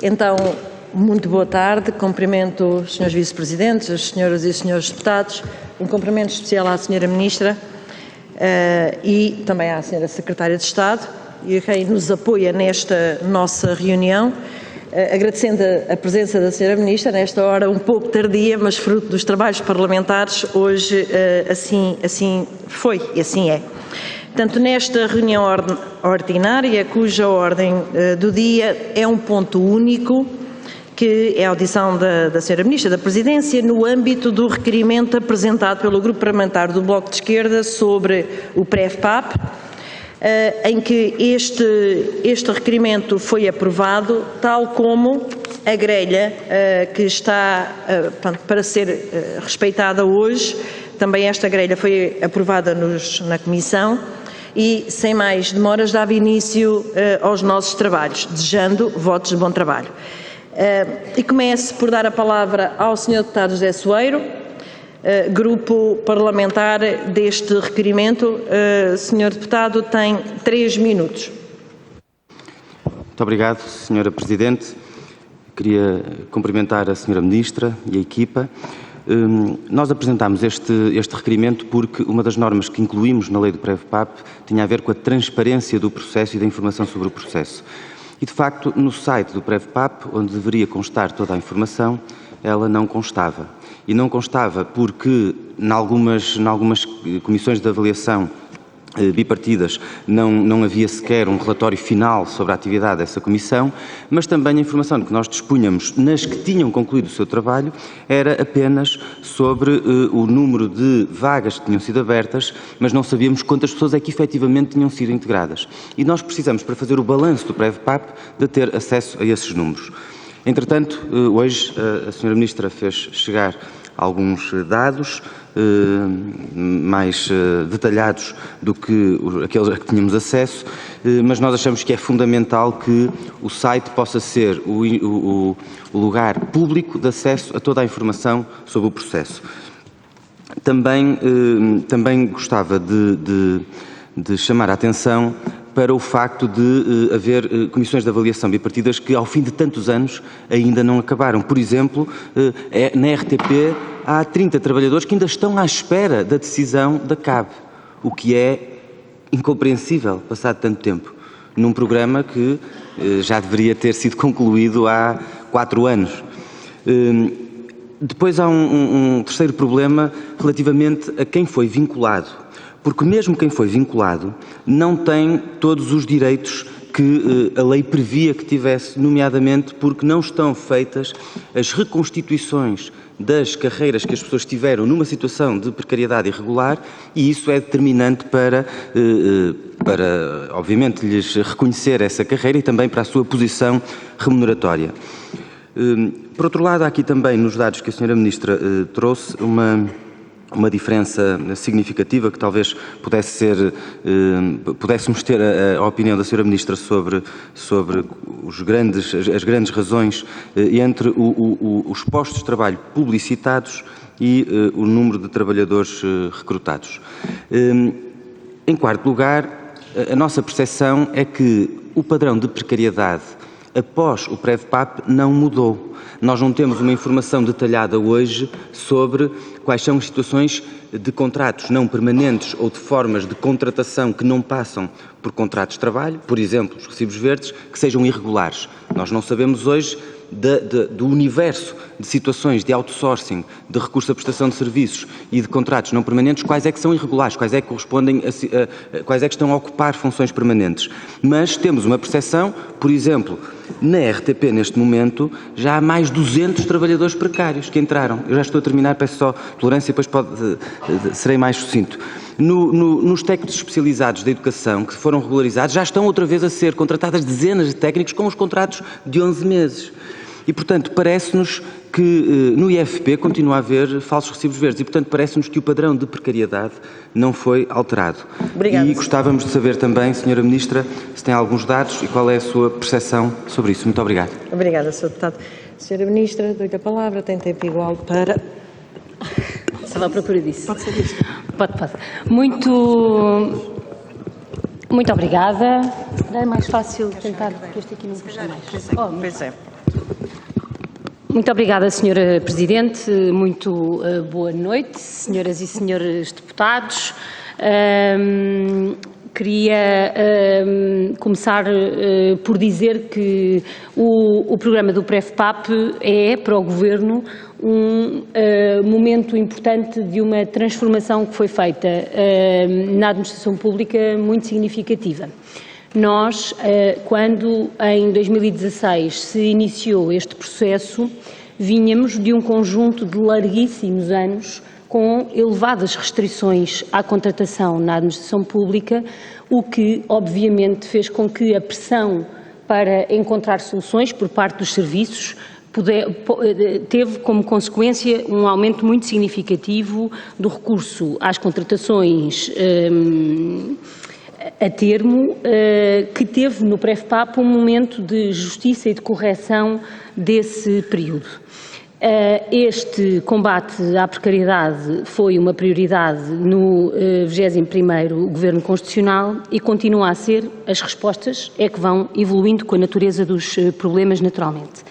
Então, muito boa tarde, cumprimento os Srs. Vice-Presidentes, as Senhoras e Senhores Deputados, um cumprimento especial à Sra. Ministra e também à Sra. Secretária de Estado e a quem nos apoia nesta nossa reunião, agradecendo a presença da Sra. Ministra nesta hora um pouco tardia, mas fruto dos trabalhos parlamentares, hoje assim foi e assim é. Portanto, nesta reunião ordinária, cuja ordem do dia é um ponto único, que é a audição da Sra. Ministra da Presidência no âmbito do requerimento apresentado pelo Grupo Parlamentar do Bloco de Esquerda sobre o PREV-PAP, em que este requerimento foi aprovado, tal como a grelha que está para ser respeitada hoje. Também esta grelha foi aprovada na Comissão e, sem mais demoras, dava início aos nossos trabalhos, desejando votos de bom trabalho. E começo por dar a palavra ao Sr. Deputado José Soeiro, grupo parlamentar deste requerimento. Sr. Deputado, tem 3 minutos. Muito obrigado, Sra. Presidente. Queria cumprimentar a Sra. Ministra e a equipa. Nós apresentámos este requerimento porque uma das normas que incluímos na lei do PREV-PAP tinha a ver com a transparência do processo e da informação sobre o processo. E, de facto, no site do PREV-PAP, onde deveria constar toda a informação, ela não constava. E não constava porque, em algumas comissões de avaliação bipartidas, não havia sequer um relatório final sobre a atividade dessa comissão, mas também a informação de que nós dispunhamos nas que tinham concluído o seu trabalho era apenas sobre o número de vagas que tinham sido abertas, mas não sabíamos quantas pessoas é que efetivamente tinham sido integradas. E nós precisamos, para fazer o balanço do PREV-PAP, de ter acesso a esses números. Entretanto, hoje a Sra. Ministra fez chegar alguns dados mais detalhados do que aqueles a que tínhamos acesso, mas nós achamos que é fundamental que o site possa ser o lugar público de acesso a toda a informação sobre o processo. Também gostava de chamar a atenção para o facto de haver comissões de avaliação bipartidas que, ao fim de tantos anos, ainda não acabaram. Por exemplo, na RTP há 30 trabalhadores que ainda estão à espera da decisão da CAB, o que é incompreensível, passado tanto tempo, num programa que já deveria ter sido concluído há 4 anos. Depois há um terceiro problema relativamente a quem foi vinculado. Porque mesmo quem foi vinculado não tem todos os direitos que a lei previa que tivesse, nomeadamente porque não estão feitas as reconstituições das carreiras que as pessoas tiveram numa situação de precariedade irregular, e isso é determinante para obviamente, lhes reconhecer essa carreira e também para a sua posição remuneratória. Por outro lado, há aqui também, nos dados que a Sra. Ministra trouxe, uma diferença significativa que talvez pudéssemos ter a opinião da Sra. Ministra sobre as grandes razões entre os postos de trabalho publicitados e o número de trabalhadores recrutados. Em quarto lugar, a nossa percepção é que o padrão de precariedade após o PREV-PAP não mudou. Nós não temos uma informação detalhada hoje sobre quais são as situações de contratos não permanentes ou de formas de contratação que não passam por contratos de trabalho, por exemplo, os recibos verdes, que sejam irregulares. Nós não sabemos hoje do universo de situações de outsourcing, de recurso à prestação de serviços e de contratos não permanentes, quais é que são irregulares, quais é que correspondem quais é que estão a ocupar funções permanentes. Mas temos uma percepção, por exemplo, na RTP neste momento já há mais 200 trabalhadores precários que entraram. Eu já estou a terminar, peço só tolerância, depois serei mais sucinto. Nos técnicos especializados da educação que foram regularizados, já estão outra vez a ser contratadas dezenas de técnicos com os contratos de 11 meses. E, portanto, parece-nos que no IFP continua a haver falsos recibos verdes e, portanto, parece-nos que o padrão de precariedade não foi alterado. Obrigada. E gostávamos de saber também, Sra. Ministra, se tem alguns dados e qual é a sua percepção sobre isso. Muito obrigado. Obrigada, Sr. Deputado. Sra. Ministra, dou-lhe a palavra, tem tempo igual para... Estava à procura disso. Pode ser isso. Pode. Muito obrigada. É mais fácil tentar, porque este aqui não custa mais. Pois é. Muito obrigada, Sra. Presidente. Muito boa noite, senhoras e senhores deputados. Queria começar por dizer que o programa do PREFPAP é, para o Governo, um momento importante de uma transformação que foi feita na administração pública muito significativa. Nós, quando em 2016 se iniciou este processo, vínhamos de um conjunto de larguíssimos anos com elevadas restrições à contratação na administração pública, o que obviamente fez com que a pressão para encontrar soluções por parte dos serviços teve como consequência um aumento muito significativo do recurso às contratações a termo, que teve no PREFPAP um momento de justiça e de correção desse período. Este combate à precariedade foi uma prioridade no 21º Governo Constitucional e continua a ser. As respostas é que vão evoluindo com a natureza dos problemas, naturalmente.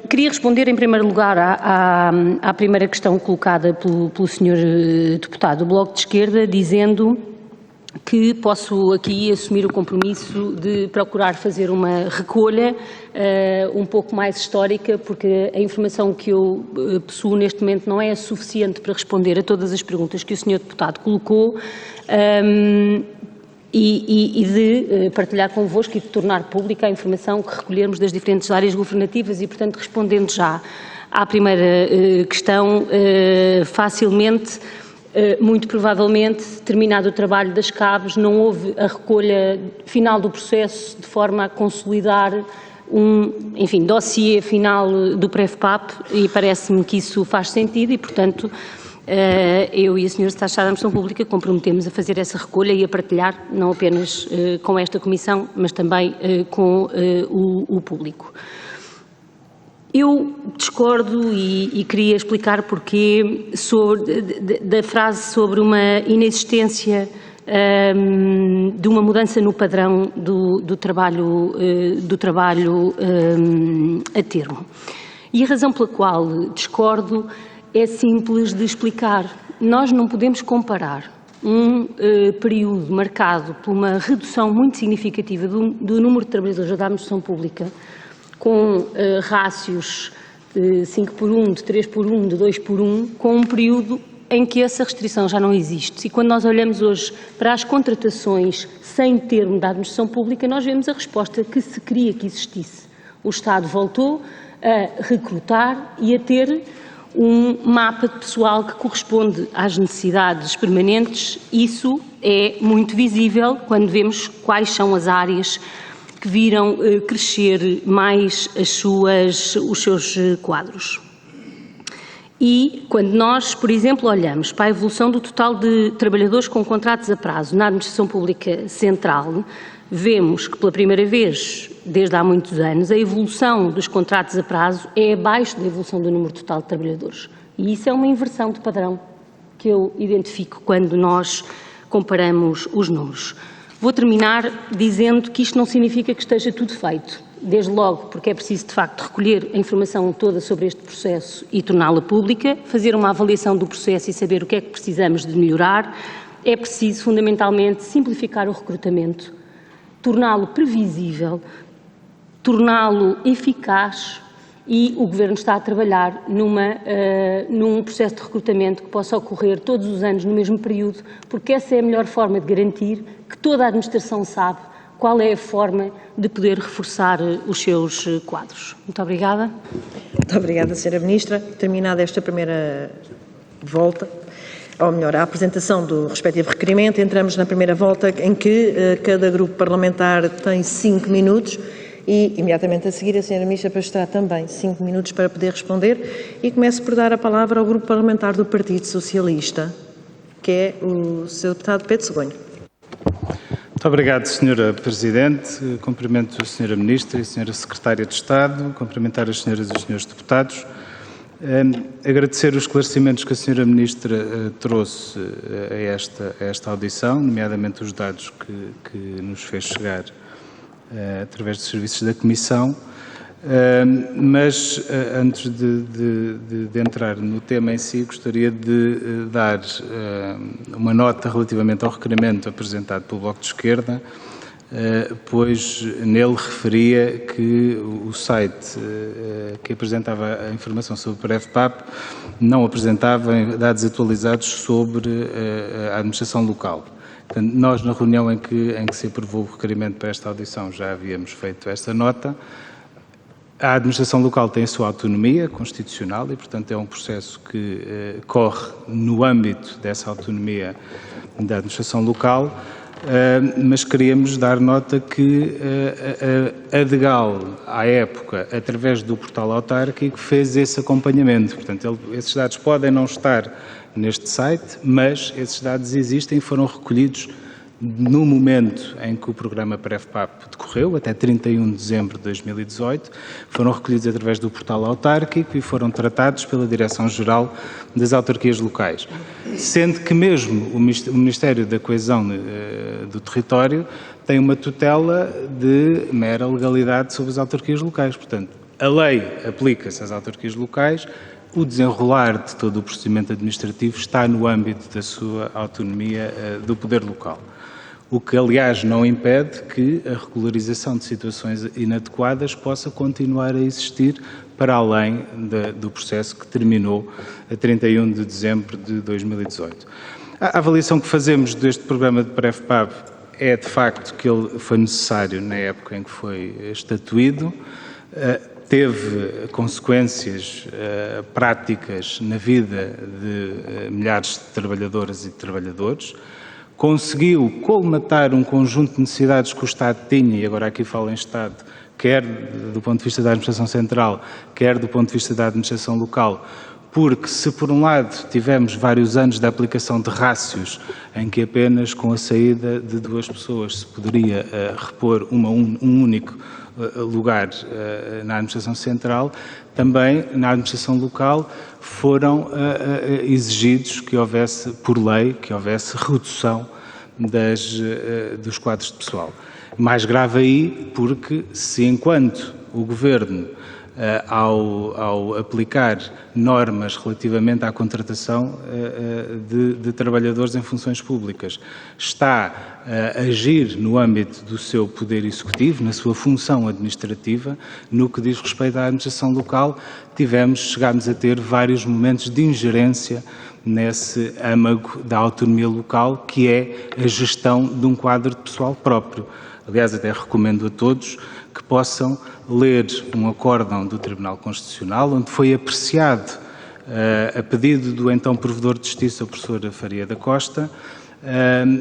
Queria responder em primeiro lugar à primeira questão colocada pelo Sr. Deputado do Bloco de Esquerda, dizendo que posso aqui assumir o compromisso de procurar fazer uma recolha um pouco mais histórica, porque a informação que eu possuo neste momento não é suficiente para responder a todas as perguntas que o Sr. Deputado colocou, e de partilhar convosco e de tornar pública a informação que recolhermos das diferentes áreas governativas e, portanto, respondendo já à primeira questão, facilmente, muito provavelmente, terminado o trabalho das CABs, não houve a recolha final do processo de forma a consolidar dossiê final do PREFPAP, e parece-me que isso faz sentido e, portanto, eu e a Sra. Secretária de Estado da Administração Pública comprometemos a fazer essa recolha e a partilhar, não apenas com esta Comissão, mas também com o público. Eu discordo e queria explicar porquê da frase sobre uma inexistência de uma mudança no padrão do trabalho a termo. E a razão pela qual discordo é simples de explicar. Nós não podemos comparar um período marcado por uma redução muito significativa do número de trabalhadores da administração pública, com rácios de 5 por 1, de 3 por 1, de 2 por 1, com um período em que essa restrição já não existe. E quando nós olhamos hoje para as contratações sem termo da administração pública, nós vemos a resposta que se queria que existisse. O Estado voltou a recrutar e a ter um mapa de pessoal que corresponde às necessidades permanentes. Isso é muito visível quando vemos quais são as áreas que viram crescer mais os seus quadros. E quando nós, por exemplo, olhamos para a evolução do total de trabalhadores com contratos a prazo na administração pública central, vemos que pela primeira vez, desde há muitos anos, a evolução dos contratos a prazo é abaixo da evolução do número total de trabalhadores. E isso é uma inversão de padrão que eu identifico quando nós comparamos os números. Vou terminar dizendo que isto não significa que esteja tudo feito, desde logo porque é preciso, de facto, recolher a informação toda sobre este processo e torná-la pública, fazer uma avaliação do processo e saber o que é que precisamos de melhorar. É preciso, fundamentalmente, simplificar o recrutamento, torná-lo previsível, torná-lo eficaz, e o Governo está a trabalhar num processo de recrutamento que possa ocorrer todos os anos no mesmo período, porque essa é a melhor forma de garantir que toda a administração sabe qual é a forma de poder reforçar os seus quadros. Muito obrigada. Muito obrigada, Sra. Ministra. Terminada esta primeira volta, ou melhor, a apresentação do respectivo requerimento, entramos na primeira volta em que cada grupo parlamentar tem 5 minutos e, imediatamente a seguir, a Sra. Ministra estará também 5 minutos para poder responder, e começo por dar a palavra ao grupo parlamentar do Partido Socialista, que é o Sr. Deputado Pedro Cegonha. Muito obrigado, Sra. Presidente. Cumprimento a Sra. Ministra e a Sra. Secretária de Estado, cumprimentar as Sras. e os Srs. Deputados. Agradecer os esclarecimentos que a Sra. Ministra trouxe a esta audição, nomeadamente os dados que nos fez chegar através dos serviços da Comissão. Mas, antes de entrar no tema em si, gostaria de dar uma nota relativamente ao requerimento apresentado pelo Bloco de Esquerda, pois nele referia que o site que apresentava a informação sobre o PREVPAP não apresentava dados atualizados sobre a administração local. Portanto, nós, na reunião em que se aprovou o requerimento para esta audição, já havíamos feito esta nota. A administração local tem a sua autonomia constitucional e, portanto, é um processo que corre no âmbito dessa autonomia da administração local, mas queríamos dar nota que a DEGAL, à época, através do portal autárquico, fez esse acompanhamento. Portanto, esses dados podem não estar neste site, mas esses dados existem e foram recolhidos no momento em que o programa PREVPAP decorreu, até 31 de dezembro de 2018, foram recolhidos através do portal autárquico e foram tratados pela Direção-Geral das Autarquias Locais. Sendo que mesmo o Ministério da Coesão do Território tem uma tutela de mera legalidade sobre as autarquias locais. Portanto, a lei aplica-se às autarquias locais, o desenrolar de todo o procedimento administrativo está no âmbito da sua autonomia do poder local. O que, aliás, não impede que a regularização de situações inadequadas possa continuar a existir para além do processo que terminou a 31 de dezembro de 2018. A avaliação que fazemos deste programa de PREVPAP é, de facto, que ele foi necessário na época em que foi estatuído, teve consequências práticas na vida de milhares de trabalhadoras e de trabalhadores, conseguiu colmatar um conjunto de necessidades que o Estado tinha, e agora aqui falo em Estado, quer do ponto de vista da administração central, quer do ponto de vista da administração local, porque se por um lado tivemos vários anos de aplicação de rácios em que apenas com a saída de 2 pessoas se poderia repor um único lugar na administração central, também na administração local foram exigidos que houvesse, por lei, que houvesse redução dos quadros de pessoal. Mais grave aí, porque se enquanto o Governo, ao aplicar normas relativamente à contratação de trabalhadores em funções públicas, está a agir no âmbito do seu poder executivo, na sua função administrativa, no que diz respeito à administração local, chegámos a ter vários momentos de ingerência nesse âmago da autonomia local, que é a gestão de um quadro de pessoal próprio. Aliás, até recomendo a todos que possam ler um acórdão do Tribunal Constitucional, onde foi apreciado, a pedido do então Provedor de Justiça, o professor Faria da Costa,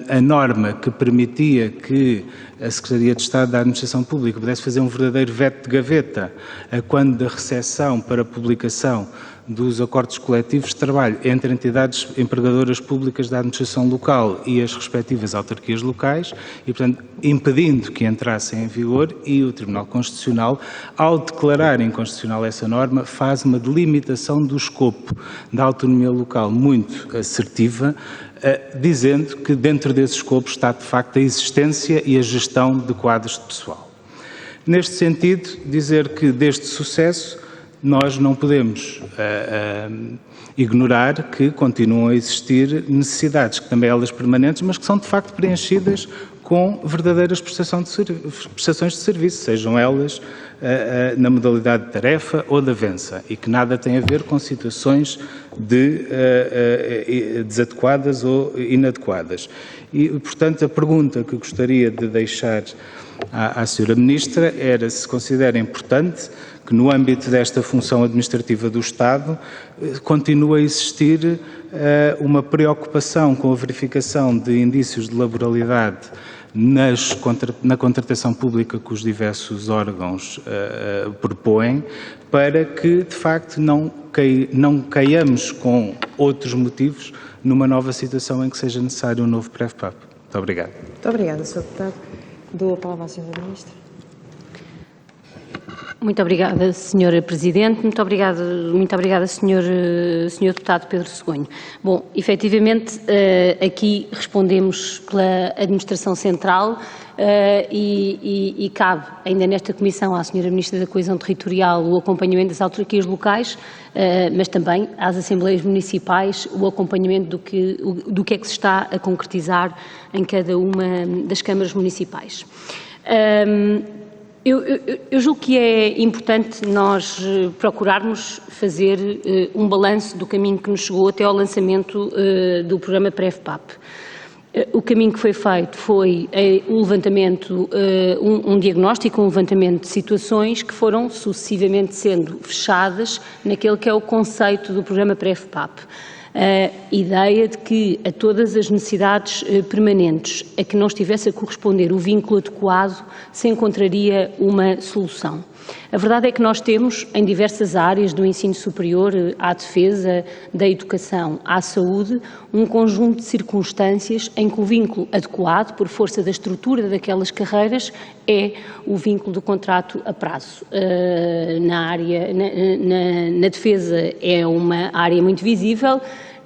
a norma que permitia que a Secretaria de Estado da Administração Pública pudesse fazer um verdadeiro veto de gaveta a quando da recepção para publicação dos acordos coletivos de trabalho entre entidades empregadoras públicas da administração local e as respectivas autarquias locais e, portanto, impedindo que entrassem em vigor, e o Tribunal Constitucional, ao declarar inconstitucional essa norma, faz uma delimitação do escopo da autonomia local muito assertiva, dizendo que dentro desse escopo está, de facto, a existência e a gestão de quadros de pessoal. Neste sentido, dizer que deste sucesso nós não podemos ignorar que continuam a existir necessidades, que também elas permanentes, mas que são de facto preenchidas com verdadeiras prestações de serviço, sejam elas na modalidade de tarefa ou de avança, e que nada tem a ver com situações desadequadas ou inadequadas. E, portanto, a pergunta que gostaria de deixar à Sra. Ministra era se considera importante que no âmbito desta função administrativa do Estado continua a existir uma preocupação com a verificação de indícios de laboralidade na contratação pública que os diversos órgãos propõem, para que, de facto, não caiamos com outros motivos numa nova situação em que seja necessário um novo PREVPAP. Muito obrigado. Muito obrigada, Sr. Deputado. Dou a palavra à Sra. Ministra. Muito obrigada, Sra. Presidente. Muito obrigada, Sr. Deputado Pedro Cegonho. Bom, efetivamente, aqui respondemos pela Administração Central e cabe, ainda nesta Comissão, à Sra. Ministra da Coesão Territorial o acompanhamento das autarquias locais, mas também às Assembleias Municipais o acompanhamento do que é que se está a concretizar em cada uma das câmaras municipais. Eu julgo que é importante nós procurarmos fazer um balanço do caminho que nos chegou até ao lançamento do programa PREVPAP. O caminho que foi feito foi o levantamento, um diagnóstico, um levantamento de situações que foram sucessivamente sendo fechadas naquele que é o conceito do programa PREVPAP. A ideia de que a todas as necessidades permanentes a que não estivesse a corresponder o vínculo adequado se encontraria uma solução. A verdade é que nós temos em diversas áreas do ensino superior, à defesa, da educação, à saúde, um conjunto de circunstâncias em que o vínculo adequado, por força da estrutura daquelas carreiras, é o vínculo do contrato a prazo. Na defesa é uma área muito visível.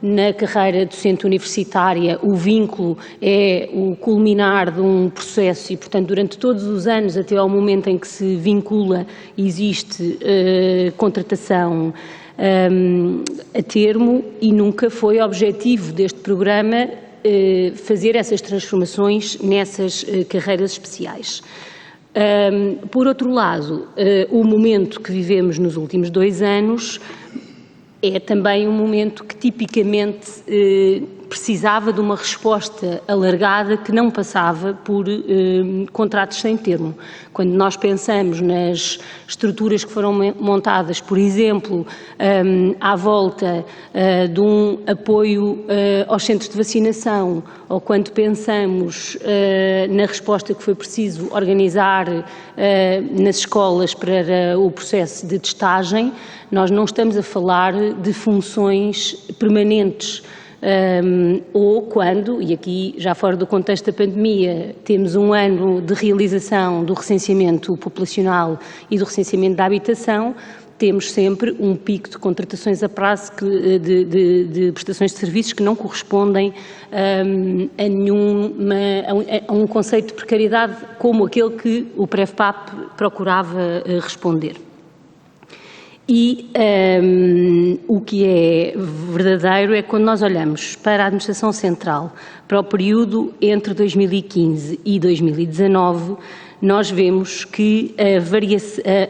Na carreira docente universitária, o vínculo é o culminar de um processo e, portanto, durante todos os anos, até ao momento em que se vincula, existe contratação a termo e nunca foi objetivo deste programa fazer essas transformações nessas carreiras especiais. Por outro lado, o momento que vivemos nos últimos 2 anos é também um momento que tipicamente precisava de uma resposta alargada que não passava por contratos sem termo. Quando nós pensamos nas estruturas que foram montadas, por exemplo, à volta de um apoio aos centros de vacinação, ou quando pensamos na resposta que foi preciso organizar nas escolas para o processo de testagem, nós não estamos a falar de funções permanentes. Ou quando, e aqui já fora do contexto da pandemia, temos um ano de realização do recenseamento populacional e do recenseamento da habitação, temos sempre um pico de contratações a prazo de prestações de serviços que não correspondem a um conceito de precariedade como aquele que o PREVPAP procurava responder. E o que é verdadeiro é que quando nós olhamos para a Administração Central, para o período entre 2015 e 2019, nós vemos que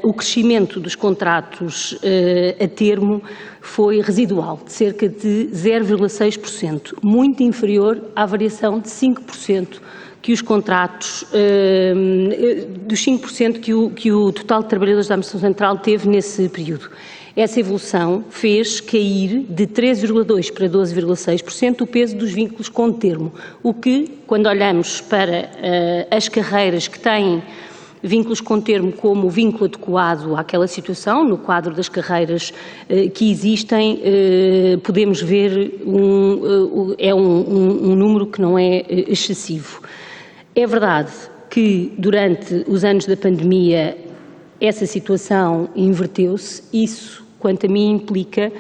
o crescimento dos contratos a termo foi residual, de cerca de 0,6%, muito inferior à variação de 5% que os contratos, dos 5% que o total de trabalhadores da Administração Central teve nesse período. Essa evolução fez cair de 3,2% para 12,6% o peso dos vínculos com termo, o que, quando olhamos para as carreiras que têm vínculos com termo como vínculo adequado àquela situação, no quadro das carreiras que existem, podemos ver um número que não é excessivo. É verdade que durante os anos da pandemia essa situação inverteu-se, isso, quanto a mim, implica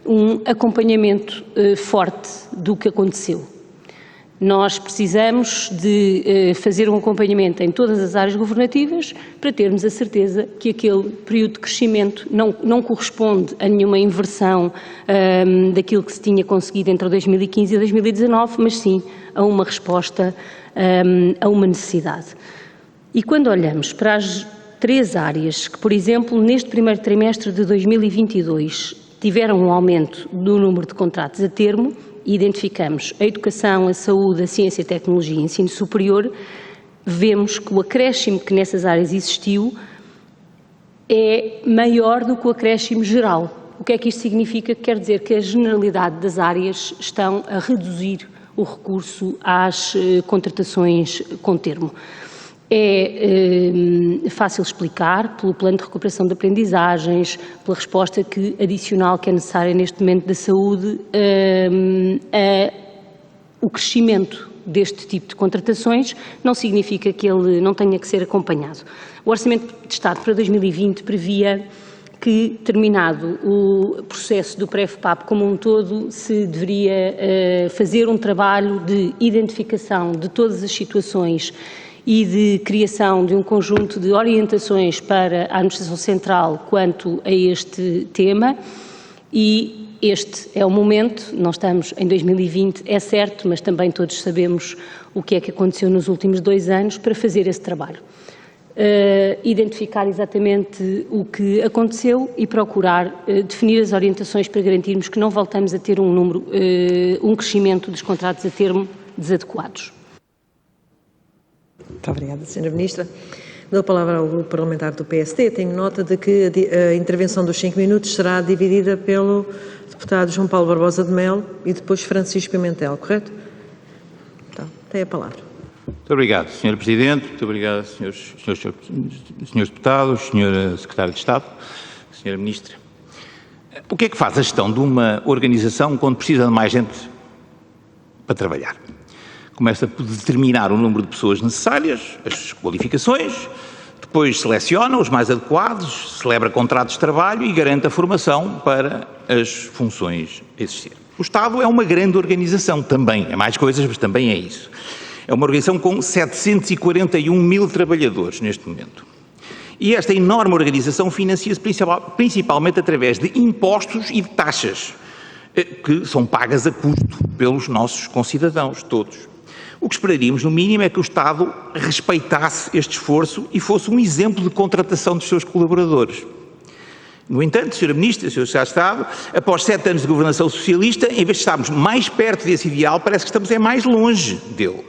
um acompanhamento forte do que aconteceu. Nós precisamos de fazer um acompanhamento em todas as áreas governativas para termos a certeza que aquele período de crescimento não corresponde a nenhuma inversão daquilo que se tinha conseguido entre 2015 e 2019, mas sim a uma resposta a uma necessidade. E quando olhamos para as 3 áreas que, por exemplo, neste primeiro trimestre de 2022 tiveram um aumento do número de contratos a termo, identificamos a educação, a saúde, a ciência, a tecnologia e o ensino superior, vemos que o acréscimo que nessas áreas existiu é maior do que o acréscimo geral. O que é que isto significa? Quer dizer que a generalidade das áreas estão a reduzir o recurso às contratações com termo. É fácil explicar pelo plano de recuperação de aprendizagens, pela resposta adicional que é necessária neste momento da saúde, o crescimento deste tipo de contratações, não significa que ele não tenha que ser acompanhado. O Orçamento de Estado para 2020 previa que, terminado o processo do PREV-PAP como um todo, se deveria fazer um trabalho de identificação de todas as situações e de criação de um conjunto de orientações para a Administração Central quanto a este tema, e este é o momento. Nós estamos em 2020, é certo, mas também todos sabemos o que é que aconteceu nos últimos 2 anos para fazer esse trabalho. Identificar exatamente o que aconteceu e procurar definir as orientações para garantirmos que não voltamos a ter um crescimento dos contratos a termo desadequados. Muito obrigada, Sra. Ministra. Dou a palavra ao Grupo Parlamentar do PSD. Tenho nota de que a intervenção dos 5 minutos será dividida pelo deputado João Paulo Barbosa de Melo e depois Francisco Pimentel, correto? Então, tem a palavra. Muito obrigado, Sr. Presidente. Muito obrigado, senhores deputados, Sra. Secretária de Estado, Sra. Ministra. O que é que faz a gestão de uma organização quando precisa de mais gente para trabalhar? Começa por determinar o número de pessoas necessárias, as qualificações, depois seleciona os mais adequados, celebra contratos de trabalho e garante a formação para as funções a existir. O Estado é uma grande organização também, é mais coisas, mas também é isso. É uma organização com 741 mil trabalhadores neste momento. E esta enorme organização financia-se principalmente através de impostos e de taxas, que são pagas a custo pelos nossos concidadãos todos. O que esperaríamos, no mínimo, é que o Estado respeitasse este esforço e fosse um exemplo de contratação dos seus colaboradores. No entanto, Sra. Ministra, Sr. Secretário de Estado, após 7 anos de governação socialista, em vez de estarmos mais perto desse ideal, parece que estamos mais longe dele.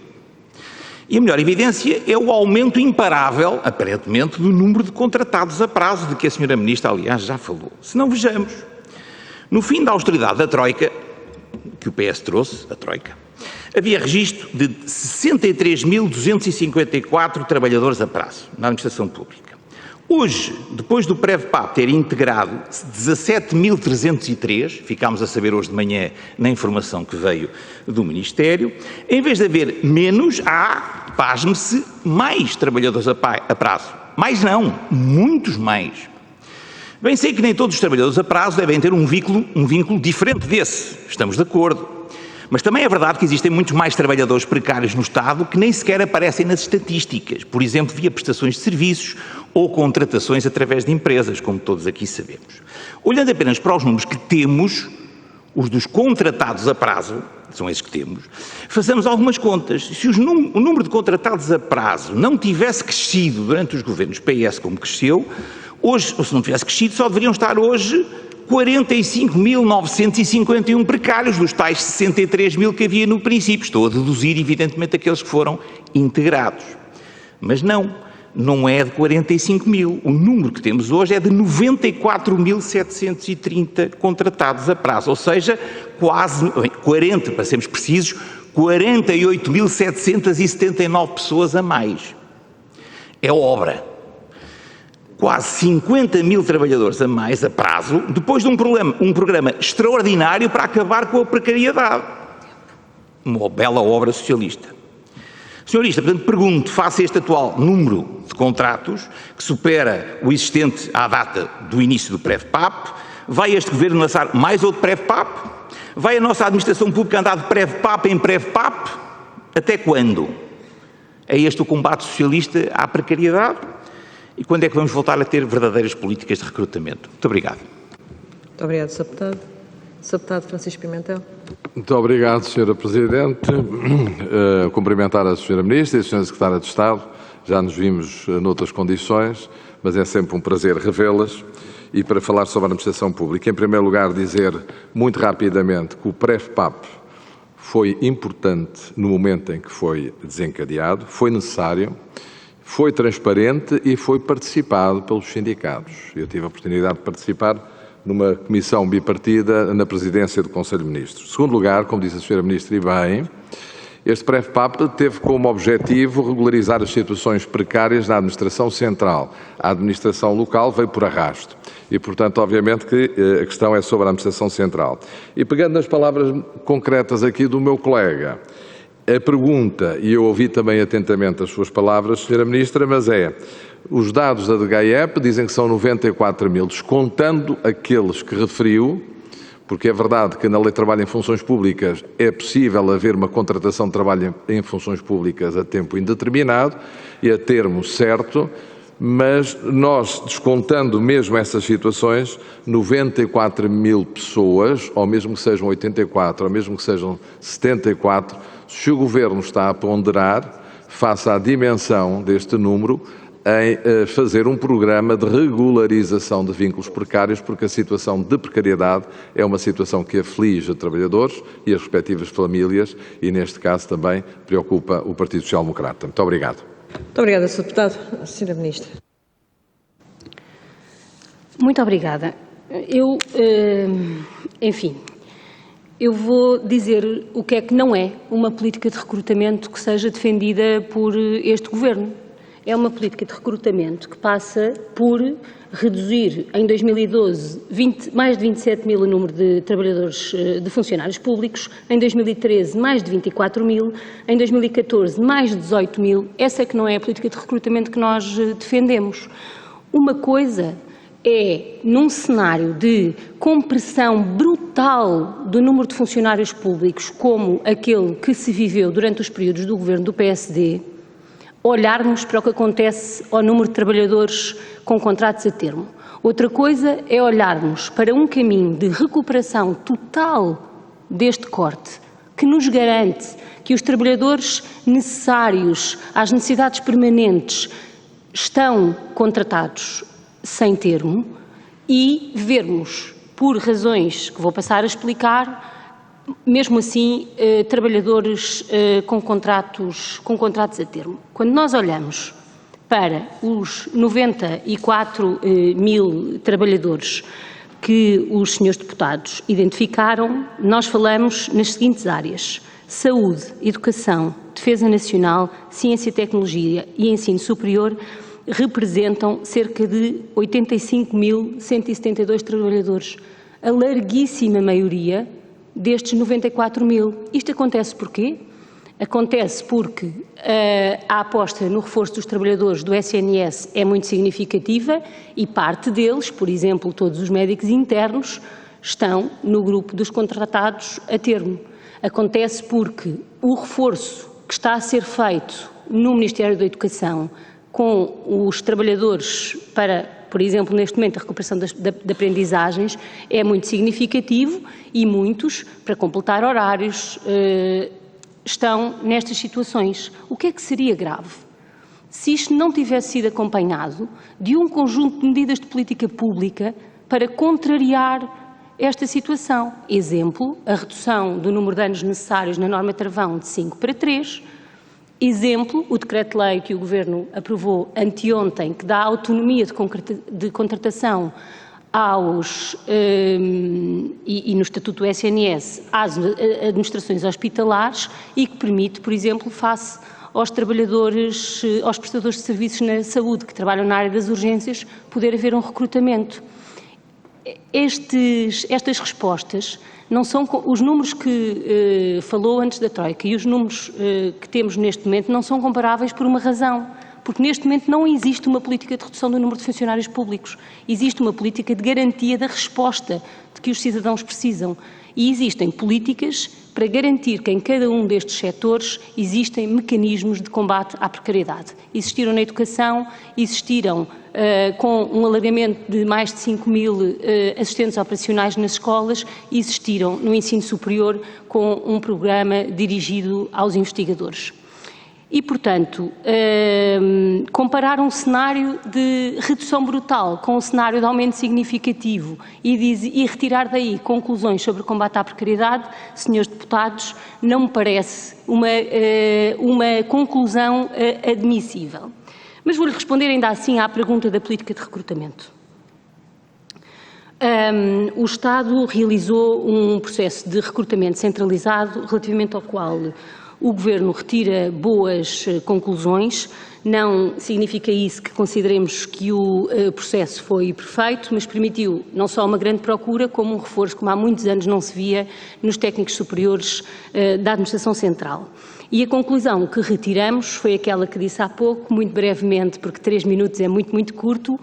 E a melhor evidência é o aumento imparável, aparentemente, do número de contratados a prazo, de que a Sra. Ministra, aliás, já falou. Se não, vejamos. No fim da austeridade da Troika, que o PS trouxe, a Troika, havia registro de 63.254 trabalhadores a prazo na administração pública. Hoje, depois do PREV-PAP ter integrado 17.303, ficámos a saber hoje de manhã na informação que veio do Ministério, em vez de haver menos, há, pasme-se, mais trabalhadores a prazo. Mais não, muitos mais. Bem sei que nem todos os trabalhadores a prazo devem ter um vínculo diferente desse, estamos de acordo. Mas também é verdade que existem muitos mais trabalhadores precários no Estado que nem sequer aparecem nas estatísticas, por exemplo, via prestações de serviços ou contratações através de empresas, como todos aqui sabemos. Olhando apenas para os números que temos, os dos contratados a prazo, são esses que temos, façamos algumas contas. Se o número de contratados a prazo não tivesse crescido durante os governos PS como cresceu, hoje, ou se não tivesse crescido, só deveriam estar hoje 45.951 precários, dos tais 63 mil que havia no princípio. Estou a deduzir, evidentemente, aqueles que foram integrados. Mas não é de 45 mil. O número que temos hoje é de 94.730 contratados a prazo, ou seja, quase 40, para sermos precisos, 48.779 pessoas a mais. É obra. Quase 50 mil trabalhadores a mais a prazo, depois de um programa extraordinário para acabar com a precariedade. Uma bela obra socialista. Sr. Ministro, portanto, pergunto, face a este atual número de contratos, que supera o existente à data do início do PREV-PAP, vai este Governo lançar mais outro PREV-PAP? Vai a nossa administração pública andar de PREV-PAP em PREV-PAP? Até quando? É este o combate socialista à precariedade? E quando é que vamos voltar a ter verdadeiras políticas de recrutamento? Muito obrigado. Muito obrigado, Sr. Deputado. Sr. Deputado Francisco Pimentel. Muito obrigado, Sra. Presidente. Cumprimentar a Sra. Ministra e a Sra. Secretária de Estado. Já nos vimos noutras condições, mas é sempre um prazer revê-las. E para falar sobre a administração pública, em primeiro lugar dizer muito rapidamente que o PREV-PAP foi importante no momento em que foi desencadeado, foi necessário, foi transparente e foi participado pelos sindicatos. Eu tive a oportunidade de participar numa comissão bipartida na presidência do Conselho de Ministros. Em segundo lugar, como disse a Sra. Ministra e bem, este PREV-PAP teve como objetivo regularizar as situações precárias na administração central. A administração local veio por arrasto. E, portanto, obviamente que a questão é sobre a administração central. E pegando nas palavras concretas aqui do meu colega, A pergunta, e eu ouvi também atentamente as suas palavras, Sra. Ministra, mas os dados da DGAEP dizem que são 94 mil, descontando aqueles que referiu, porque é verdade que na Lei de Trabalho em Funções Públicas é possível haver uma contratação de trabalho em funções públicas a tempo indeterminado e a termo certo, mas nós, descontando mesmo essas situações, 94 mil pessoas, ou mesmo que sejam 84, ou mesmo que sejam 74, se o Governo está a ponderar, face à dimensão deste número, em fazer um programa de regularização de vínculos precários, porque a situação de precariedade é uma situação que aflige trabalhadores e as respectivas famílias e, neste caso, também preocupa o Partido Social Democrata. Muito obrigado. Muito obrigada, Sr. Deputado. Sra. Ministra. Muito obrigada. Eu vou dizer o que é que não é uma política de recrutamento que seja defendida por este Governo. É uma política de recrutamento que passa por reduzir, em 2012, mais de 27 mil o número de trabalhadores, de funcionários públicos, em 2013, mais de 24 mil, em 2014, mais de 18 mil. Essa é que não é a política de recrutamento que nós defendemos. Uma coisa é, num cenário de compressão brutal do número de funcionários públicos, como aquele que se viveu durante os períodos do governo do PSD, olharmos para o que acontece ao número de trabalhadores com contratos a termo. Outra coisa é olharmos para um caminho de recuperação total deste corte, que nos garante que os trabalhadores necessários às necessidades permanentes estão contratados sem termo, e vermos, por razões que vou passar a explicar, mesmo assim, trabalhadores com contratos a termo. Quando nós olhamos para os 94 mil trabalhadores que os senhores deputados identificaram, nós falamos nas seguintes áreas: saúde, educação, defesa nacional, ciência e tecnologia e ensino superior, representam cerca de 85.172 trabalhadores, a larguíssima maioria destes 94 mil. Isto acontece porquê? Acontece porque a aposta no reforço dos trabalhadores do SNS é muito significativa e parte deles, por exemplo, todos os médicos internos, estão no grupo dos contratados a termo. Acontece porque o reforço que está a ser feito no Ministério da Educação com os trabalhadores para, por exemplo, neste momento, a recuperação de aprendizagens é muito significativo e muitos, para completar horários, estão nestas situações. O que é que seria grave? Se isto não tivesse sido acompanhado de um conjunto de medidas de política pública para contrariar esta situação. Exemplo, a redução do número de anos necessários na norma travão de 5 para 3, exemplo, o decreto-lei que o Governo aprovou anteontem, que dá autonomia de contratação aos, e no Estatuto do SNS, às administrações hospitalares e que permite, por exemplo, face aos trabalhadores, aos prestadores de serviços na saúde que trabalham na área das urgências, poder haver um recrutamento. Estas respostas não são os números que falou antes da Troika e os números que temos neste momento não são comparáveis por uma razão, porque neste momento não existe uma política de redução do número de funcionários públicos, existe uma política de garantia da resposta de que os cidadãos precisam e existem políticas para garantir que em cada um destes setores existem mecanismos de combate à precariedade. Existiram na educação, existiram com um alargamento de mais de 5 mil assistentes operacionais nas escolas, existiram no ensino superior com um programa dirigido aos investigadores. E, portanto, comparar um cenário de redução brutal com um cenário de aumento significativo e retirar daí conclusões sobre o combate à precariedade, senhores deputados, não me parece uma conclusão admissível. Mas vou-lhe responder ainda assim à pergunta da política de recrutamento. O Estado realizou um processo de recrutamento centralizado relativamente ao qual o Governo retira boas conclusões. Não significa isso que consideremos que o processo foi perfeito, mas permitiu não só uma grande procura, como um reforço, como há muitos anos não se via nos técnicos superiores da Administração Central. E a conclusão que retiramos foi aquela que disse há pouco, muito brevemente, porque 3 minutos é muito curto,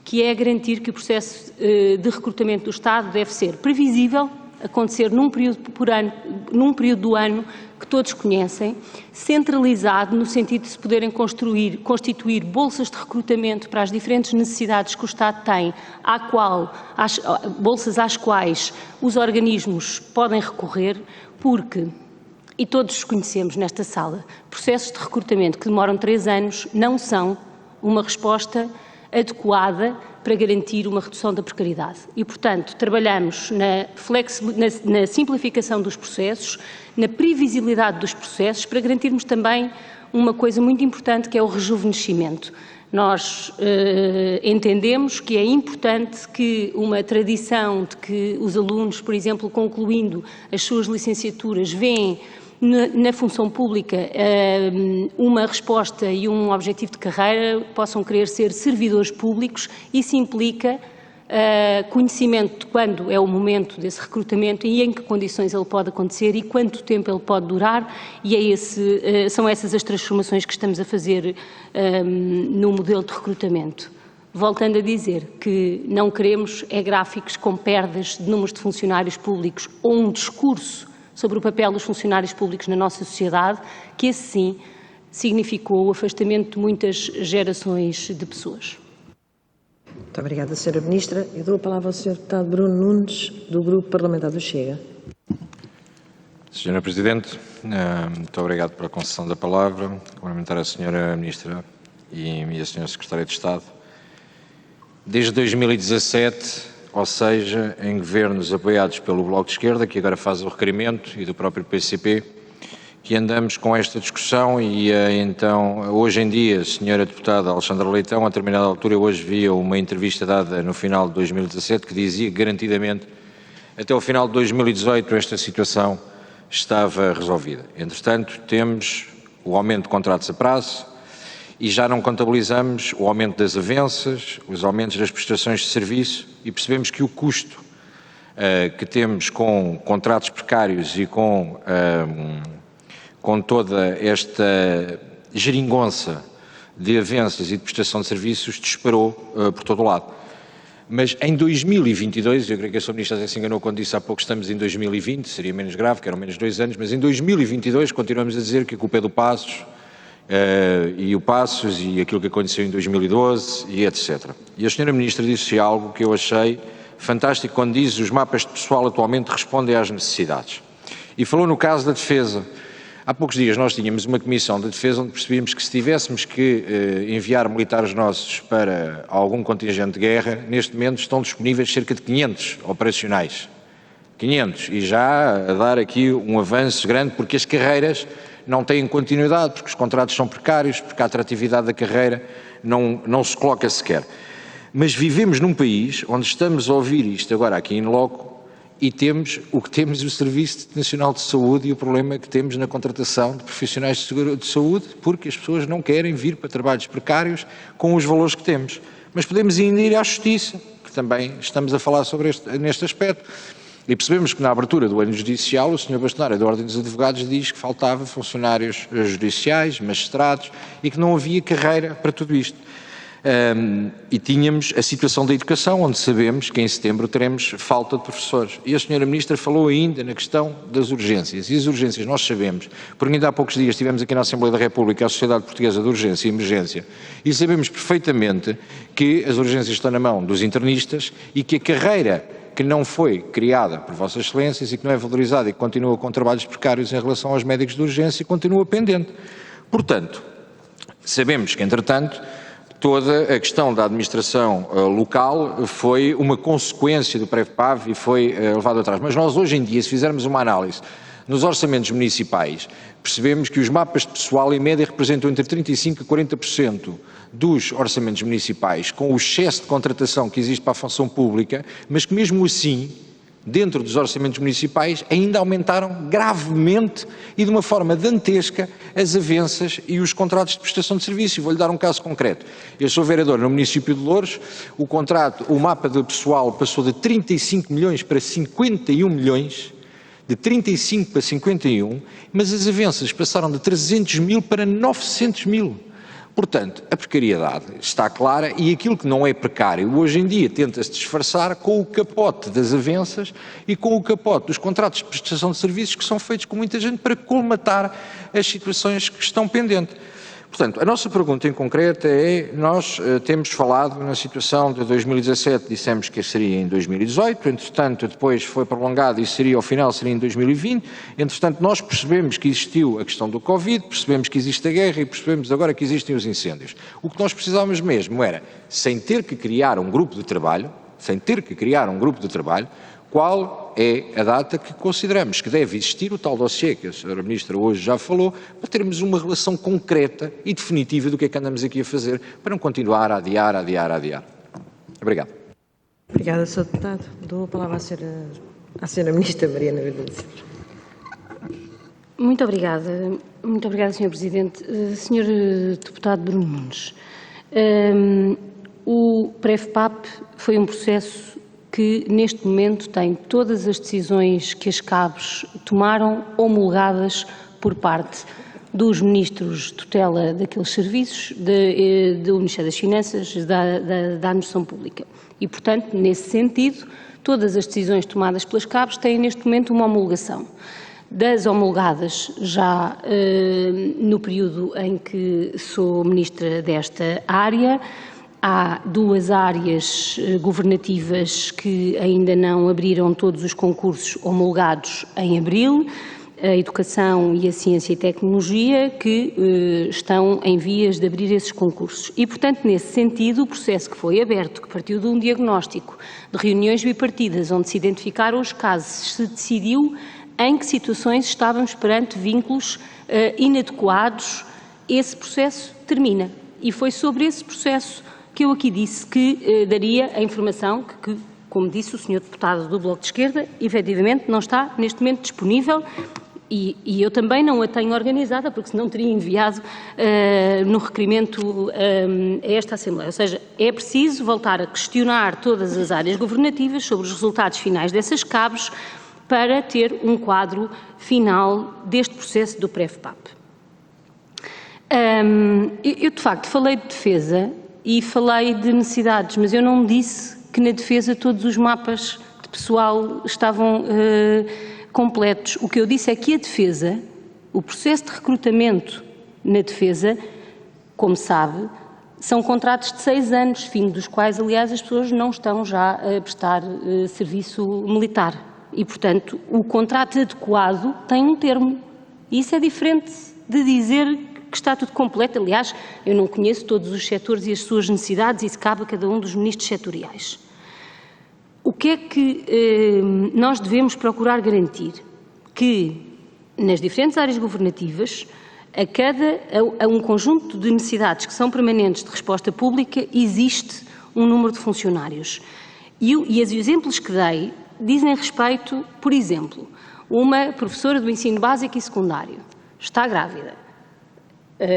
que é garantir que o processo de recrutamento do Estado deve ser previsível, acontecer num período do ano que todos conhecem, centralizado no sentido de se poderem constituir bolsas de recrutamento para as diferentes necessidades que o Estado tem, bolsas às quais os organismos podem recorrer, porque, e todos conhecemos nesta sala, processos de recrutamento que demoram 3 anos não são uma resposta adequada para garantir uma redução da precariedade. E, portanto, trabalhamos na simplificação dos processos, na previsibilidade dos processos, para garantirmos também uma coisa muito importante, que é o rejuvenescimento. Nós entendemos que é importante que uma tradição de que os alunos, por exemplo, concluindo as suas licenciaturas, veem na função pública uma resposta e um objetivo de carreira, possam querer ser servidores públicos. Isso implica conhecimento de quando é o momento desse recrutamento e em que condições ele pode acontecer e quanto tempo ele pode durar, e são essas as transformações que estamos a fazer no modelo de recrutamento. Voltando a dizer que não queremos gráficos com perdas de números de funcionários públicos ou um discurso sobre o papel dos funcionários públicos na nossa sociedade, que esse sim significou o afastamento de muitas gerações de pessoas. Muito obrigada, Sra. Ministra. Eu dou a palavra ao Sr. Deputado Bruno Nunes, do Grupo Parlamentar do Chega. Sra. Presidente, muito obrigado pela concessão da palavra. Cumprimentar a Sra. Ministra e a Sra. Secretária de Estado. Desde 2017, ou seja, em governos apoiados pelo Bloco de Esquerda, que agora faz o requerimento, e do próprio PCP, que andamos com esta discussão e então, hoje em dia, a Sra. Deputada Alexandra Leitão, a determinada altura, eu hoje via uma entrevista dada no final de 2017 que dizia garantidamente até o final de 2018 esta situação estava resolvida. Entretanto, temos o aumento de contratos a prazo e já não contabilizamos o aumento das avanças, os aumentos das prestações de serviço, e percebemos que o custo que temos com contratos precários e com toda esta geringonça de avanças e de prestação de serviços disparou por todo o lado. Mas em 2022, eu creio que a Sra. Ministra até se enganou quando disse há pouco que estamos em 2020, seria menos grave, que eram menos 2 anos, mas em 2022 continuamos a dizer que a culpa é do Passos, e o Passos e aquilo que aconteceu em 2012 e etc. E a Sra. Ministra disse algo que eu achei fantástico quando diz que os mapas de pessoal atualmente respondem às necessidades. E falou no caso da defesa. Há poucos dias nós tínhamos uma comissão de defesa onde percebíamos que se tivéssemos que enviar militares nossos para algum contingente de guerra, neste momento estão disponíveis cerca de 500 operacionais. 500, e já a dar aqui um avanço grande, porque as carreiras não têm continuidade, porque os contratos são precários, porque a atratividade da carreira não se coloca sequer. Mas vivemos num país onde estamos a ouvir isto agora aqui em loco e temos o que temos o Serviço Nacional de Saúde e o problema que temos na contratação de profissionais de saúde, porque as pessoas não querem vir para trabalhos precários com os valores que temos. Mas podemos ainda ir à Justiça, que também estamos a falar sobre neste aspecto. E percebemos que na abertura do ano judicial o Sr. Bastonário da Ordem dos Advogados diz que faltava funcionários judiciais, magistrados, e que não havia carreira para tudo isto. E tínhamos a situação da educação, onde sabemos que em setembro teremos falta de professores. E a Sra. Ministra falou ainda na questão das urgências. E as urgências nós sabemos, porque ainda há poucos dias estivemos aqui na Assembleia da República a Sociedade Portuguesa de Urgência e Emergência, e sabemos perfeitamente que as urgências estão na mão dos internistas e que a carreira que não foi criada por Vossas Excelências e que não é valorizada e que continua com trabalhos precários em relação aos médicos de urgência continua pendente. Portanto, sabemos que, entretanto, toda a questão da administração local foi uma consequência do Pré-PAV e foi levado atrás. Mas nós hoje em dia, se fizermos uma análise nos orçamentos municipais, percebemos que os mapas de pessoal em média representam entre 35% e 40% dos orçamentos municipais, com o excesso de contratação que existe para a função pública, mas que mesmo assim, dentro dos orçamentos municipais, ainda aumentaram gravemente e de uma forma dantesca as avanças e os contratos de prestação de serviço. E vou-lhe dar um caso concreto. Eu sou vereador no município de Louros, o mapa de pessoal passou de 35 milhões para 51 milhões, de 35 para 51, mas as avanças passaram de 300 mil para 900 mil. Portanto, a precariedade está clara e aquilo que não é precário, hoje em dia tenta-se disfarçar com o capote das avanças e com o capote dos contratos de prestação de serviços que são feitos com muita gente para colmatar as situações que estão pendentes. Portanto, a nossa pergunta em concreto é, nós temos falado na situação de 2017, dissemos que seria em 2018, entretanto depois foi prolongado e seria ao final, seria em 2020, entretanto nós percebemos que existiu a questão do Covid, percebemos que existe a guerra e percebemos agora que existem os incêndios. O que nós precisávamos mesmo era, sem ter que criar um grupo de trabalho, qual é a data que consideramos que deve existir o tal dossiê que a Sra. Ministra hoje já falou, para termos uma relação concreta e definitiva do que é que andamos aqui a fazer, para não continuar a adiar. Obrigado. Obrigada, Sr. Deputado. Dou a palavra à Sra. Ministra Mariana Verde. Muito obrigada, Sr. Presidente. Sr. Deputado Bruno Nunes, o PREFPAP foi um processo que neste momento tem todas as decisões que as CABs tomaram homologadas por parte dos ministros de tutela daqueles serviços, do Ministério das Finanças, da Administração Pública. E, portanto, nesse sentido, todas as decisões tomadas pelas CABs têm neste momento uma homologação. Das homologadas já no período em que sou Ministra desta área, há duas áreas governativas que ainda não abriram todos os concursos homologados em abril, a Educação e a Ciência e Tecnologia, que estão em vias de abrir esses concursos. E, portanto, nesse sentido, o processo que foi aberto, que partiu de um diagnóstico de reuniões bipartidas, onde se identificaram os casos, se decidiu em que situações estávamos perante vínculos inadequados, esse processo termina. E foi sobre esse processo que eu aqui disse que daria a informação que, como disse o Sr. Deputado do Bloco de Esquerda, efetivamente não está neste momento disponível e eu também não a tenho organizada, porque senão teria enviado no requerimento a esta Assembleia. Ou seja, é preciso voltar a questionar todas as áreas governativas sobre os resultados finais dessas CABs para ter um quadro final deste processo do PREFPAP. Eu, de facto, falei de defesa e falei de necessidades, mas eu não disse que na defesa todos os mapas de pessoal estavam completos. O que eu disse é que a defesa, o processo de recrutamento na defesa, como sabe, são contratos de 6 anos, fim dos quais, aliás, as pessoas não estão já a prestar serviço militar. E, portanto, o contrato adequado tem um termo. E isso é diferente de dizer que está tudo completo. Aliás, eu não conheço todos os setores e as suas necessidades, isso cabe a cada um dos ministros setoriais. O que é que nós devemos procurar garantir? Que nas diferentes áreas governativas, a um conjunto de necessidades que são permanentes de resposta pública, existe um número de funcionários. E os exemplos que dei dizem respeito, por exemplo, uma professora do ensino básico e secundário está grávida,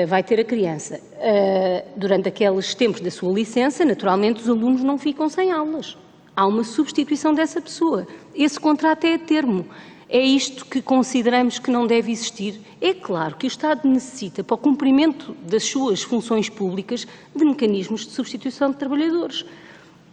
vai ter a criança. Durante aqueles tempos da sua licença, naturalmente os alunos não ficam sem aulas. Há uma substituição dessa pessoa. Esse contrato é a termo. É isto que consideramos que não deve existir. É claro que o Estado necessita, para o cumprimento das suas funções públicas, de mecanismos de substituição de trabalhadores.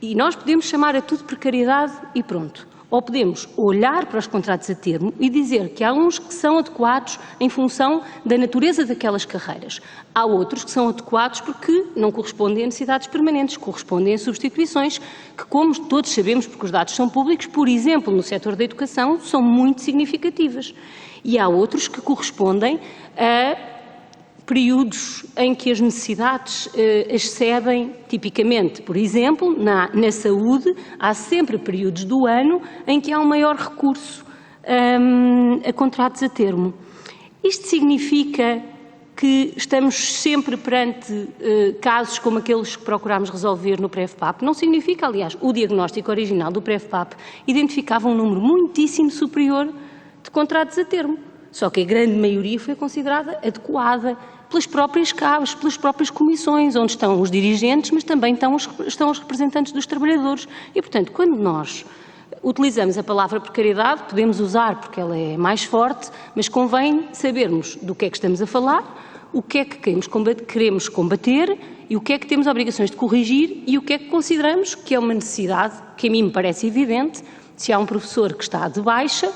E nós podemos chamar a tudo precariedade e pronto. Ou podemos olhar para os contratos a termo e dizer que há uns que são adequados em função da natureza daquelas carreiras. Há outros que são adequados porque não correspondem a necessidades permanentes, correspondem a substituições que, como todos sabemos, porque os dados são públicos, por exemplo, no setor da educação, são muito significativas. E há outros que correspondem a períodos em que as necessidades excedem, tipicamente, por exemplo, na saúde, há sempre períodos do ano em que há um maior recurso a contratos a termo. Isto significa que estamos sempre perante casos como aqueles que procurámos resolver no PREFPAP? Não significa, aliás, o diagnóstico original do PREFPAP identificava um número muitíssimo superior de contratos a termo, só que a grande maioria foi considerada adequada pelas próprias CABs, pelas próprias comissões, onde estão os dirigentes, mas também estão os representantes dos trabalhadores. E, portanto, quando nós Utilizamos a palavra precariedade, podemos usar porque ela é mais forte, mas convém sabermos do que é que estamos a falar, o que é que queremos combater e o que é que temos obrigações de corrigir e o que é que consideramos que é uma necessidade, que a mim me parece evidente. Se há um professor que está de baixa,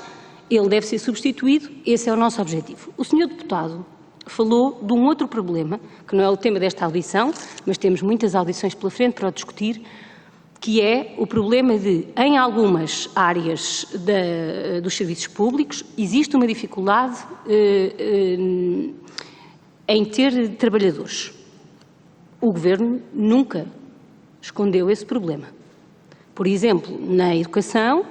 ele deve ser substituído, esse é o nosso objetivo. O senhor deputado falou de um outro problema, que não é o tema desta audição, mas temos muitas audições pela frente para o discutir, que é o problema de, em algumas áreas dos serviços públicos, existe uma dificuldade em ter trabalhadores. O Governo nunca escondeu esse problema. Por exemplo, na educação,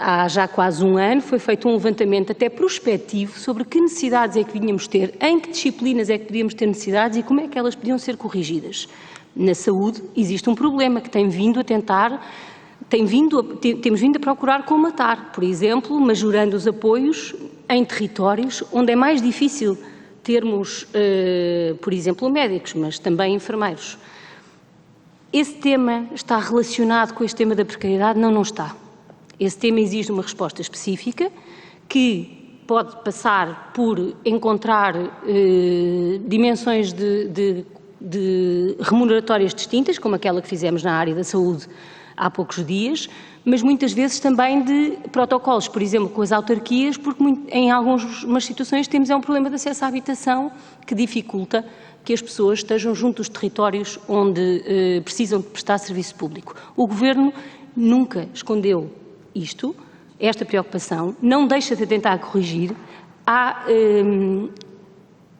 há já quase um ano, foi feito um levantamento até prospectivo sobre que necessidades é que vinhamos ter, em que disciplinas é que podíamos ter necessidades e como é que elas podiam ser corrigidas. Na saúde existe um problema que temos vindo a procurar colmatar, por exemplo, majorando os apoios em territórios onde é mais difícil termos, por exemplo, médicos, mas também enfermeiros. Esse tema está relacionado com este tema da precariedade? Não, não está. Esse tema exige uma resposta específica que pode passar por encontrar dimensões de remuneratórias distintas, como aquela que fizemos na área da saúde há poucos dias, mas muitas vezes também de protocolos, por exemplo, com as autarquias, porque em algumas situações temos um problema de acesso à habitação que dificulta que as pessoas estejam junto dos territórios onde precisam de prestar serviço público. O Governo nunca escondeu esta preocupação, não deixa de tentar corrigir,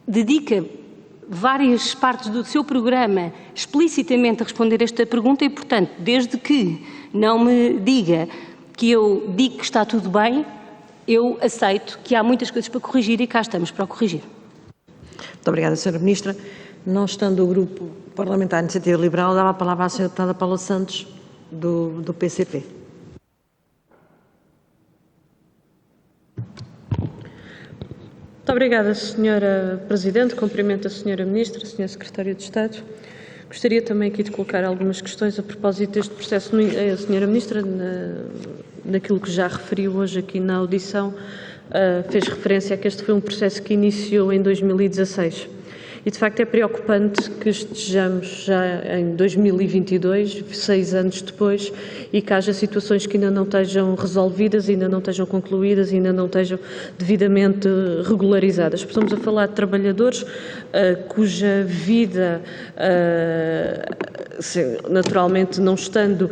dedica várias partes do seu programa explicitamente a responder esta pergunta e, portanto, desde que não me diga que eu digo que está tudo bem, eu aceito que há muitas coisas para corrigir e cá estamos para o corrigir. Muito obrigada, Sra. Ministra. Não estando o Grupo Parlamentar de Iniciativa Liberal, dava a palavra à Sra. Deputada Paula Santos, do PCP. Muito obrigada, Sra. Presidente. Cumprimento a Sra. Ministra, Sr. Secretário de Estado. Gostaria também aqui de colocar algumas questões a propósito deste processo. A Sra. Ministra, naquilo que já referiu hoje aqui na audição, fez referência a que este foi um processo que iniciou em 2016. E, de facto, é preocupante que estejamos já em 2022, 6 anos depois, e que haja situações que ainda não estejam resolvidas, ainda não estejam concluídas, ainda não estejam devidamente regularizadas. Estamos a falar de trabalhadores cuja vida, naturalmente não estando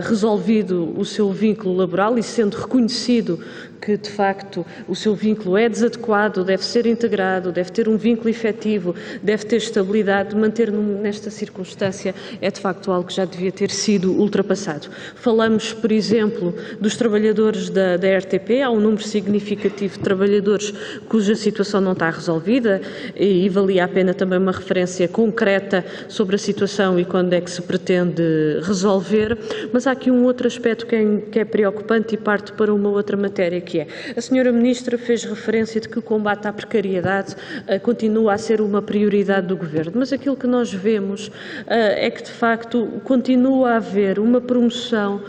resolvido o seu vínculo laboral e sendo reconhecido que, de facto, o seu vínculo é desadequado, deve ser integrado, deve ter um vínculo efetivo, deve ter estabilidade, manter nesta circunstância é, de facto, algo que já devia ter sido ultrapassado. Falamos, por exemplo, dos trabalhadores da RTP, há um número significativo de trabalhadores cuja situação não está resolvida e valia a pena também uma referência concreta sobre a situação e quando é que se pretende resolver, mas há aqui um outro aspecto que é preocupante e parte para uma outra matéria, que é, a Sra. Ministra fez referência de que o combate à precariedade continua a ser uma prioridade do Governo, mas aquilo que nós vemos é que, de facto, continua a haver uma promoção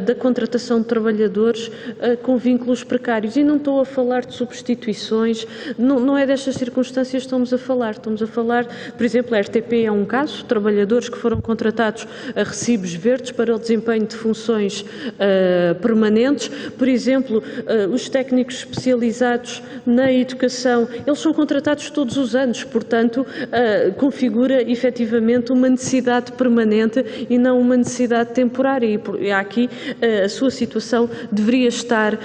da contratação de trabalhadores com vínculos precários, e não estou a falar de substituições, não é destas circunstâncias que estamos a falar, por exemplo, a RTP é um caso, trabalhadores que foram contratados a recibos verdes para o desempenho de funções permanentes, por exemplo, os técnicos especializados na educação, eles são contratados todos os anos, portanto, configura efetivamente uma necessidade permanente e não uma necessidade temporária. E aqui a sua situação deveria estar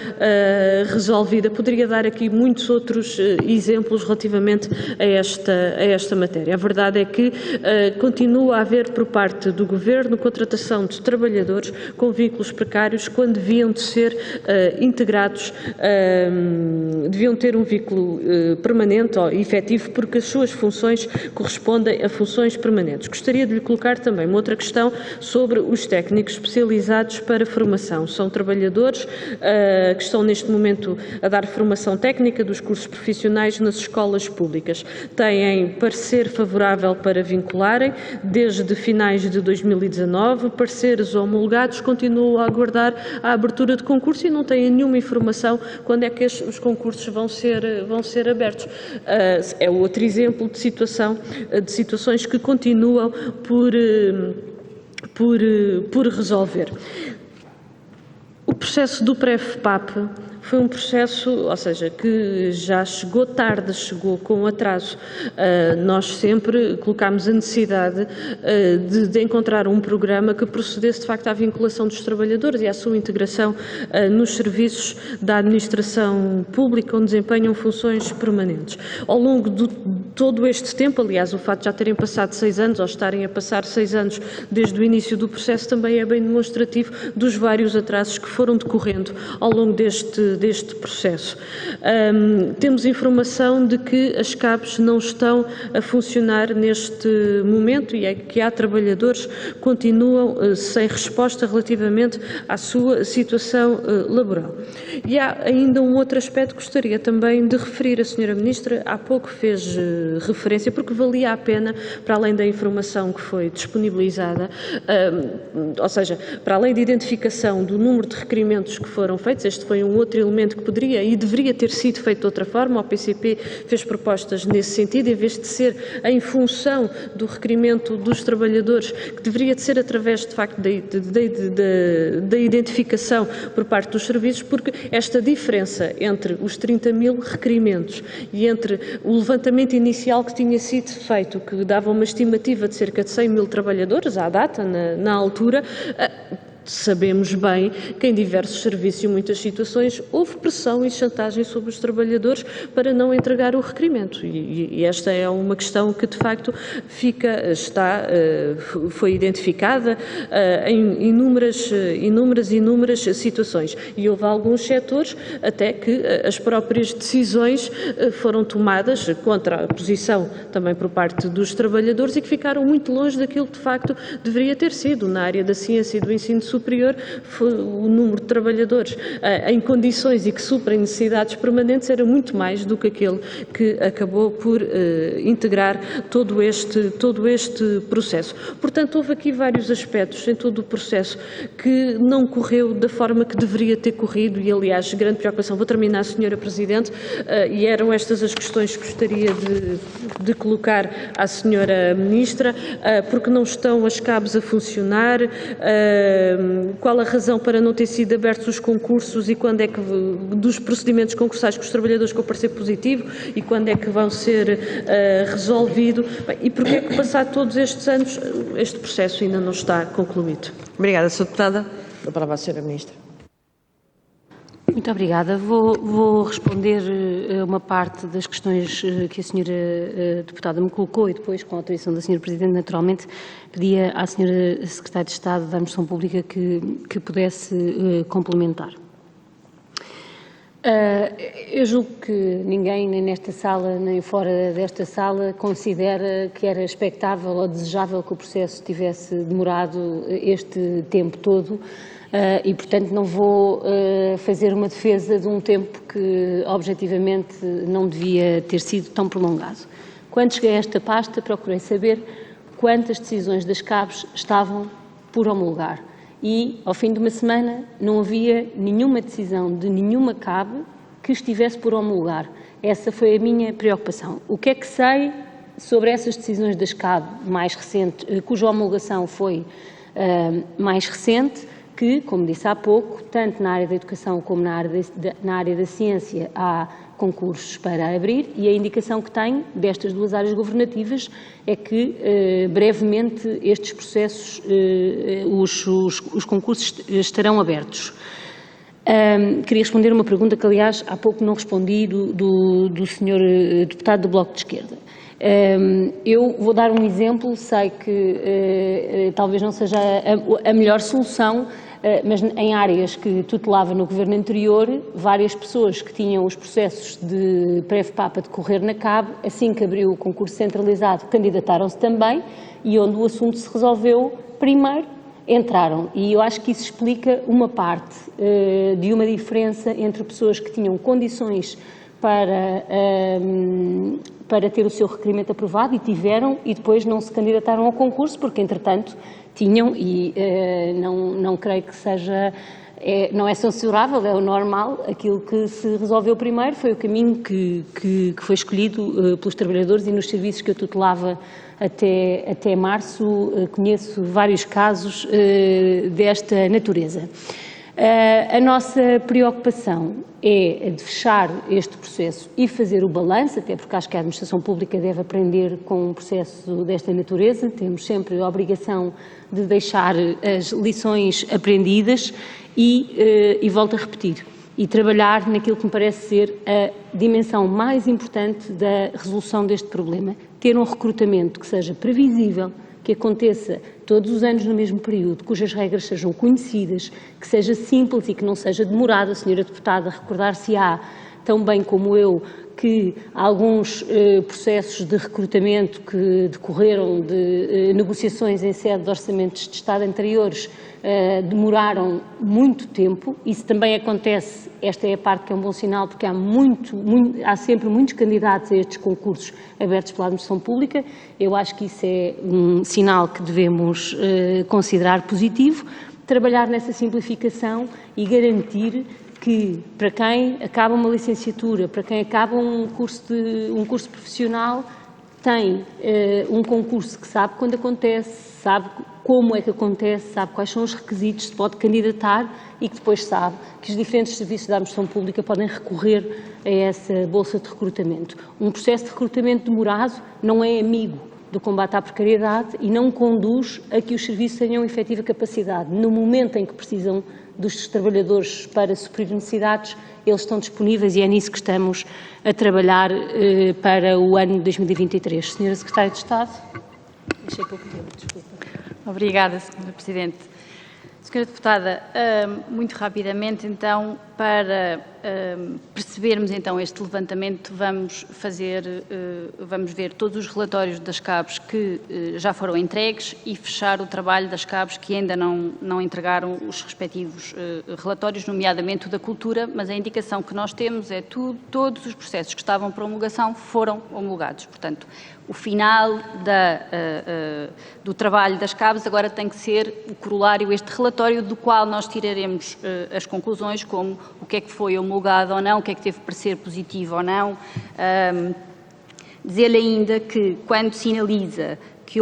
resolvida. Poderia dar aqui muitos outros exemplos relativamente a esta matéria. A verdade é que continua a haver por parte do Governo contratação de trabalhadores com vínculos precários quando deviam de ser integrados, deviam ter um vínculo permanente ou efetivo, porque as suas funções correspondem a funções permanentes. Gostaria de lhe colocar também uma outra questão sobre os técnicos especializados para formação. São trabalhadores que estão neste momento a dar formação técnica dos cursos profissionais nas escolas públicas. Têm parecer favorável para vincularem, desde finais de 2019, pareceres homologados continuam a aguardar a abertura de concurso e não têm nenhuma informação quando é que os concursos vão ser abertos. É outro exemplo de situações que continuam por resolver. O processo do PREF-PAP foi um processo, ou seja, que já chegou tarde, chegou com atraso. Nós sempre colocámos a necessidade de encontrar um programa que procedesse, de facto, à vinculação dos trabalhadores e à sua integração nos serviços da administração pública, onde desempenham funções permanentes. Ao longo de todo este tempo, aliás, o facto de já terem passado 6 anos, ou estarem a passar 6 anos desde o início do processo, também é bem demonstrativo dos vários atrasos que foram decorrendo ao longo deste processo. Temos informação de que as CABs não estão a funcionar neste momento e é que há trabalhadores que continuam sem resposta relativamente à sua situação laboral. E há ainda um outro aspecto que gostaria também de referir. A Sra. Ministra há pouco fez referência, porque valia a pena, para além da informação que foi disponibilizada, ou seja, para além da identificação do número de requerimentos que foram feitos, este foi um outro elemento que poderia e deveria ter sido feito de outra forma. O PCP fez propostas nesse sentido, em vez de ser em função do requerimento dos trabalhadores, que deveria de ser através, de facto, da identificação por parte dos serviços, porque esta diferença entre os 30.000 requerimentos e entre o levantamento inicial que tinha sido feito, que dava uma estimativa de cerca de 100.000 trabalhadores à data, na altura, sabemos bem que em diversos serviços e muitas situações houve pressão e chantagem sobre os trabalhadores para não entregar o requerimento e esta é uma questão que de facto foi identificada em inúmeras situações e houve alguns setores até que as próprias decisões foram tomadas contra a posição também por parte dos trabalhadores e que ficaram muito longe daquilo que de facto deveria ter sido na área da ciência e do ensino superior. O número de trabalhadores em condições e que suprem necessidades permanentes era muito mais do que aquele que acabou por integrar todo este processo. Portanto, houve aqui vários aspectos em todo o processo que não correu da forma que deveria ter corrido e, aliás, grande preocupação. Vou terminar, Sra. Presidente, e eram estas as questões que gostaria de colocar à Sra. Ministra, porque não estão as CABs a funcionar, qual a razão para não ter sido abertos os concursos e quando é que, dos procedimentos concursais com os trabalhadores com o parecer positivo e quando é que vão ser resolvidos e porque é que, passado todos estes anos, este processo ainda não está concluído. Obrigada, Sra. Deputada. A palavra à Sra. Ministra. Muito obrigada. Vou responder a uma parte das questões que a Sra. Deputada me colocou e depois, com a autorização da Sra. Presidente, naturalmente, pedia à Sra. Secretária de Estado da Administração Pública que pudesse complementar. Eu julgo que ninguém, nem nesta sala, nem fora desta sala, considera que era expectável ou desejável que o processo tivesse demorado este tempo todo. E, portanto, não vou fazer uma defesa de um tempo que, objetivamente, não devia ter sido tão prolongado. Quando cheguei a esta pasta, procurei saber quantas decisões das CABs estavam por homologar. E, ao fim de uma semana, não havia nenhuma decisão de nenhuma CAB que estivesse por homologar. Essa foi a minha preocupação. O que é que sei sobre essas decisões das CAB mais recentes, cuja homologação foi mais recente? Que, como disse há pouco, tanto na área da educação como na área da ciência há concursos para abrir e a indicação que tenho destas duas áreas governativas é que brevemente estes processos, os concursos estarão abertos. Queria responder uma pergunta que, aliás, há pouco não respondi do Sr. Deputado do Bloco de Esquerda. Eu vou dar um exemplo, sei que talvez não seja a melhor solução, mas em áreas que tutelava no governo anterior, várias pessoas que tinham os processos de PREF-PAP a decorrer na CAB, assim que abriu o concurso centralizado, candidataram-se também e onde o assunto se resolveu primeiro, entraram. E eu acho que isso explica uma parte de uma diferença entre pessoas que tinham condições para ter o seu requerimento aprovado, e tiveram, e depois não se candidataram ao concurso, porque, entretanto, tinham, e não creio que seja... não é censurável, é o normal. Aquilo que se resolveu primeiro foi o caminho que foi escolhido pelos trabalhadores, e nos serviços que eu tutelava até março conheço vários casos desta natureza. A nossa preocupação é de fechar este processo e fazer o balanço, até porque acho que a administração pública deve aprender com um processo desta natureza. Temos sempre a obrigação de deixar as lições aprendidas e volto a repetir, e trabalhar naquilo que me parece ser a dimensão mais importante da resolução deste problema. Ter um recrutamento que seja previsível, que aconteça todos os anos no mesmo período, cujas regras sejam conhecidas, que seja simples e que não seja demorada. A senhora deputada recordar-se-á, tão bem como eu, que alguns processos de recrutamento que decorreram de negociações em sede de orçamentos de Estado anteriores demoraram muito tempo. Isso também acontece, esta é a parte que é um bom sinal, porque há sempre muitos candidatos a estes concursos abertos pela administração pública. Eu acho que isso é um sinal que devemos considerar positivo, trabalhar nessa simplificação e garantir que, para quem acaba uma licenciatura, para quem acaba um curso profissional, tem um concurso que sabe quando acontece, sabe como é que acontece, sabe quais são os requisitos, se pode candidatar, e que depois sabe que os diferentes serviços da administração pública podem recorrer a essa bolsa de recrutamento. Um processo de recrutamento demorado não é amigo do combate à precariedade e não conduz a que os serviços tenham efetiva capacidade. No momento em que precisam dos trabalhadores para suprir necessidades, eles estão disponíveis, e é nisso que estamos a trabalhar para o ano de 2023. Senhora Secretária de Estado. Deixei pouco tempo, desculpa. Obrigada, Sra. Presidente. Sra. Deputada, muito rapidamente, então, para percebermos então este levantamento, vamos ver todos os relatórios das CABs que já foram entregues e fechar o trabalho das CABs que ainda não entregaram os respectivos relatórios, nomeadamente o da cultura, mas a indicação que nós temos é que todos os processos que estavam para homologação foram homologados. Portanto, o final do trabalho das CABs agora tem que ser o corolário, este relatório, do qual nós tiraremos as conclusões, como o que é que foi homologado ou não, o que é que teve parecer positivo ou não. Dizer-lhe ainda que, quando sinaliza que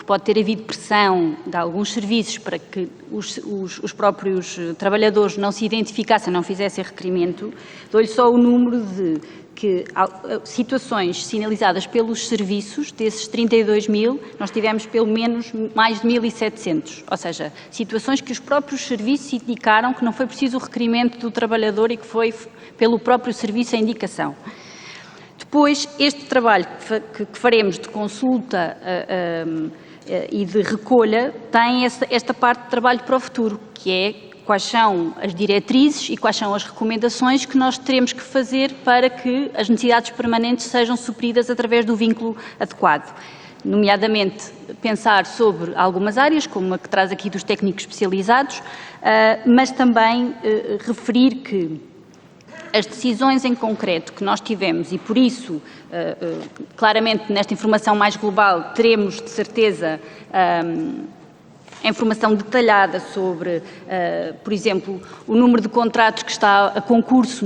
pode ter havido pressão de alguns serviços para que os próprios trabalhadores não se identificassem, não fizessem requerimento, dou-lhe só o número de situações sinalizadas pelos serviços. Desses 32 mil, nós tivemos pelo menos mais de 1.700, ou seja, situações que os próprios serviços indicaram que não foi preciso o requerimento do trabalhador e que foi pelo próprio serviço a indicação. Depois, este trabalho que faremos de consulta e de recolha tem esta parte de trabalho para o futuro, que é quais são as diretrizes e quais são as recomendações que nós teremos que fazer para que as necessidades permanentes sejam supridas através do vínculo adequado. Nomeadamente, pensar sobre algumas áreas, como a que traz aqui dos técnicos especializados, mas também referir que as decisões em concreto que nós tivemos, e por isso, claramente nesta informação mais global, teremos de certeza a informação detalhada sobre, por exemplo, o número de contratos que está a concurso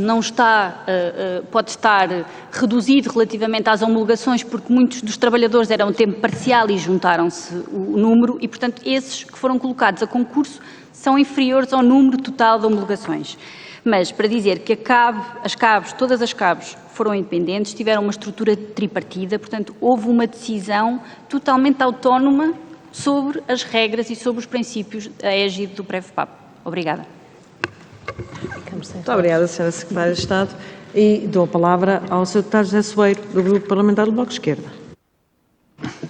pode estar reduzido relativamente às homologações, porque muitos dos trabalhadores eram tempo parcial e juntaram-se o número, e, portanto, esses que foram colocados a concurso são inferiores ao número total de homologações. Mas, para dizer que todas as CABs foram independentes, tiveram uma estrutura tripartida, portanto, houve uma decisão totalmente autónoma sobre as regras e sobre os princípios a égide do PREV-PAP. Obrigada. Muito obrigada, Sra. Secretária de Estado. E dou a palavra ao Sr. Deputado José Soeiro, do Grupo Parlamentar do Bloco de Esquerda.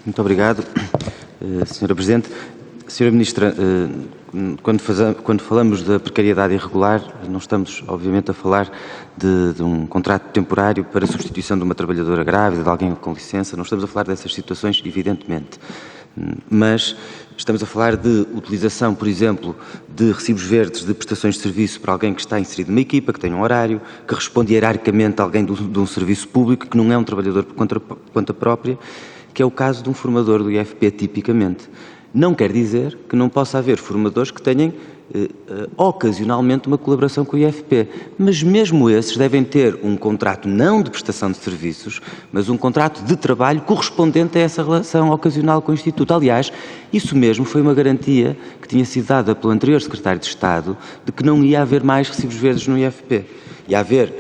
Muito obrigado, Sra. Presidente. Sra. Ministra, quando falamos da precariedade irregular, não estamos, obviamente, a falar de um contrato temporário para substituição de uma trabalhadora grávida, de alguém com licença, não estamos a falar dessas situações, evidentemente. Mas estamos a falar de utilização, por exemplo, de recibos verdes de prestações de serviço para alguém que está inserido numa equipa, que tem um horário, que responde hierarquicamente a alguém de um serviço público, que não é um trabalhador por conta própria, que é o caso de um formador do IFP, tipicamente. Não quer dizer que não possa haver formadores que tenham ocasionalmente uma colaboração com o IFP, mas mesmo esses devem ter um contrato não de prestação de serviços, mas um contrato de trabalho correspondente a essa relação ocasional com o Instituto. Aliás, isso mesmo foi uma garantia que tinha sido dada pelo anterior Secretário de Estado de que não ia haver mais recibos verdes no IFP. Ia haver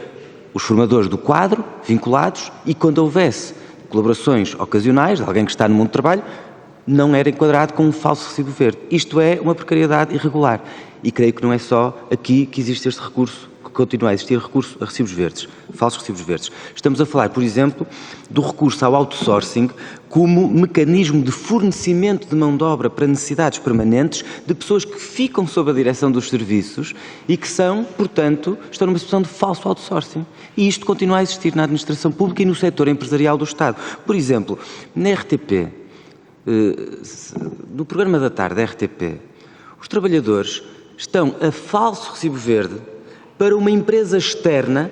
os formadores do quadro vinculados e quando houvesse colaborações ocasionais de alguém que está no mundo do trabalho, não era enquadrado com um falso recibo verde. Isto é uma precariedade irregular. E creio que não é só aqui que existe este recurso, que continua a existir recurso a recibos verdes, falsos recibos verdes. Estamos a falar, por exemplo, do recurso ao outsourcing como mecanismo de fornecimento de mão de obra para necessidades permanentes de pessoas que ficam sob a direção dos serviços e que são, portanto, estão numa situação de falso outsourcing. E isto continua a existir na administração pública e no setor empresarial do Estado. Por exemplo, na RTP, no programa da tarde da RTP, os trabalhadores estão a falso recibo verde para uma empresa externa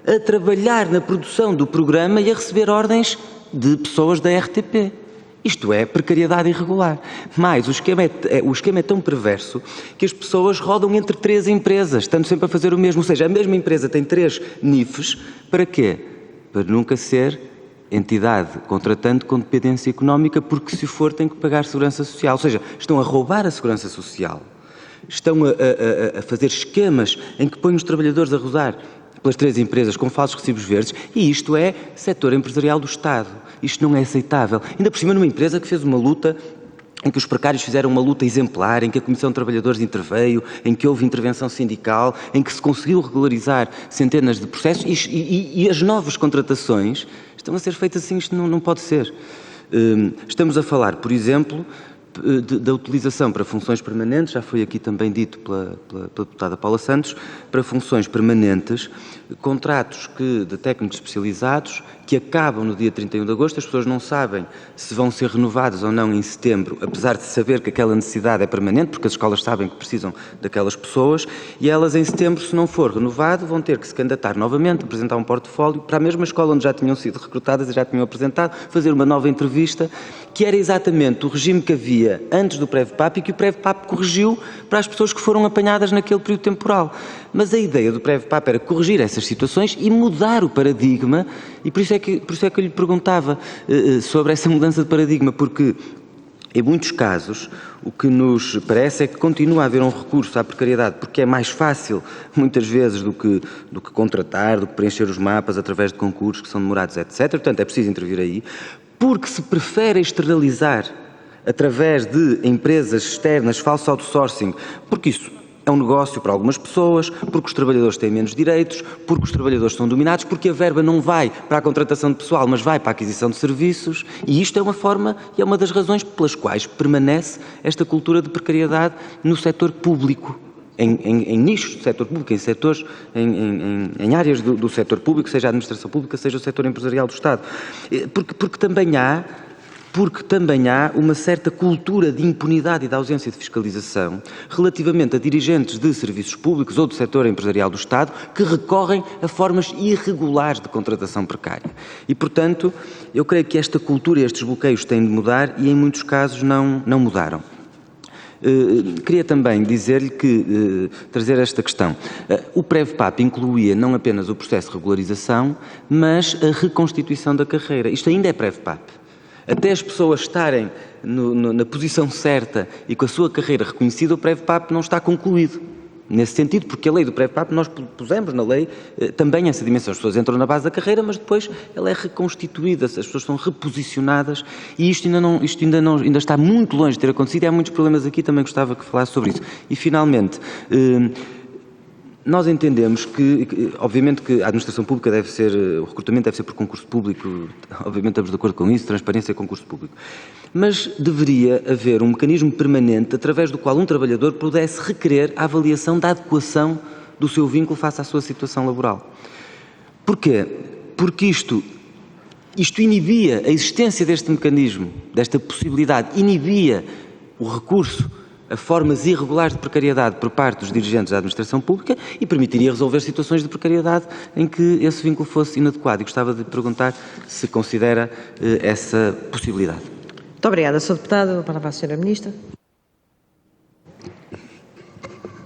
a trabalhar na produção do programa e a receber ordens de pessoas da RTP. Isto é precariedade irregular. Mas o esquema é tão perverso que as pessoas rodam entre 3 empresas, estando sempre a fazer o mesmo. Ou seja, a mesma empresa tem 3 NIFs. Para quê? Para nunca ser entidade contratante com dependência económica, porque se for tem que pagar segurança social. Ou seja, estão a roubar a segurança social, estão a fazer esquemas em que põem os trabalhadores a rodar pelas 3 empresas com falsos recibos verdes e isto é setor empresarial do Estado. Isto não é aceitável. Ainda por cima numa empresa que fez uma luta, em que os precários fizeram uma luta exemplar, em que a Comissão de Trabalhadores interveio, em que houve intervenção sindical, em que se conseguiu regularizar centenas de processos e as novas contratações estão a ser feitas assim, isto não pode ser. Estamos a falar, por exemplo, da utilização para funções permanentes, já foi aqui também dito pela deputada Paula Santos, para funções permanentes, contratos de técnicos especializados que acabam no dia 31 de agosto, as pessoas não sabem se vão ser renovados ou não em setembro, apesar de saber que aquela necessidade é permanente, porque as escolas sabem que precisam daquelas pessoas, e elas em setembro, se não for renovado, vão ter que se candidatar novamente, apresentar um portfólio para a mesma escola onde já tinham sido recrutadas e já tinham apresentado, fazer uma nova entrevista, que era exatamente o regime que havia antes do PREV-PAP e que o PREV-PAP corrigiu para as pessoas que foram apanhadas naquele período temporal. Mas a ideia do PREV-PAP era corrigir essas situações e mudar o paradigma, e por isso é que eu lhe perguntava sobre essa mudança de paradigma, porque em muitos casos o que nos parece é que continua a haver um recurso à precariedade, porque é mais fácil, muitas vezes, do que contratar, do que preencher os mapas através de concursos que são demorados, etc. Portanto, é preciso intervir aí, porque se prefere externalizar através de empresas externas, falso outsourcing, porque isso é um negócio para algumas pessoas, porque os trabalhadores têm menos direitos, porque os trabalhadores são dominados, porque a verba não vai para a contratação de pessoal, mas vai para a aquisição de serviços, e isto é uma forma e é uma das razões pelas quais permanece esta cultura de precariedade no setor público, em nichos do setor público, em setores, em áreas do setor público, seja a administração pública, seja o setor empresarial do Estado. Porque também há uma certa cultura de impunidade e de ausência de fiscalização relativamente a dirigentes de serviços públicos ou do setor empresarial do Estado que recorrem a formas irregulares de contratação precária. E, portanto, eu creio que esta cultura e estes bloqueios têm de mudar e, em muitos casos, não mudaram. Queria também dizer-lhe trazer esta questão. O PREV-PAP incluía não apenas o processo de regularização, mas a reconstituição da carreira. Isto ainda é PREV-PAP. Até as pessoas estarem na posição certa e com a sua carreira reconhecida, o PREV-PAP não está concluído. Nesse sentido, porque a lei do PREV-PAP, nós pusemos na lei também essa dimensão. As pessoas entram na base da carreira, mas depois ela é reconstituída, as pessoas são reposicionadas e isto ainda está muito longe de ter acontecido e há muitos problemas aqui, também gostava que falasse sobre isso. E, finalmente, nós entendemos que, obviamente, que a administração pública o recrutamento deve ser por concurso público, obviamente estamos de acordo com isso, transparência e concurso público. Mas deveria haver um mecanismo permanente através do qual um trabalhador pudesse requerer a avaliação da adequação do seu vínculo face à sua situação laboral. Porquê? Porque isto isto inibia a existência deste mecanismo, desta possibilidade, inibia o recurso a formas irregulares de precariedade por parte dos dirigentes da administração pública e permitiria resolver situações de precariedade em que esse vínculo fosse inadequado. E gostava de perguntar se considera essa possibilidade. Muito obrigada, Sr. Deputado. A palavra à Sra. Ministra.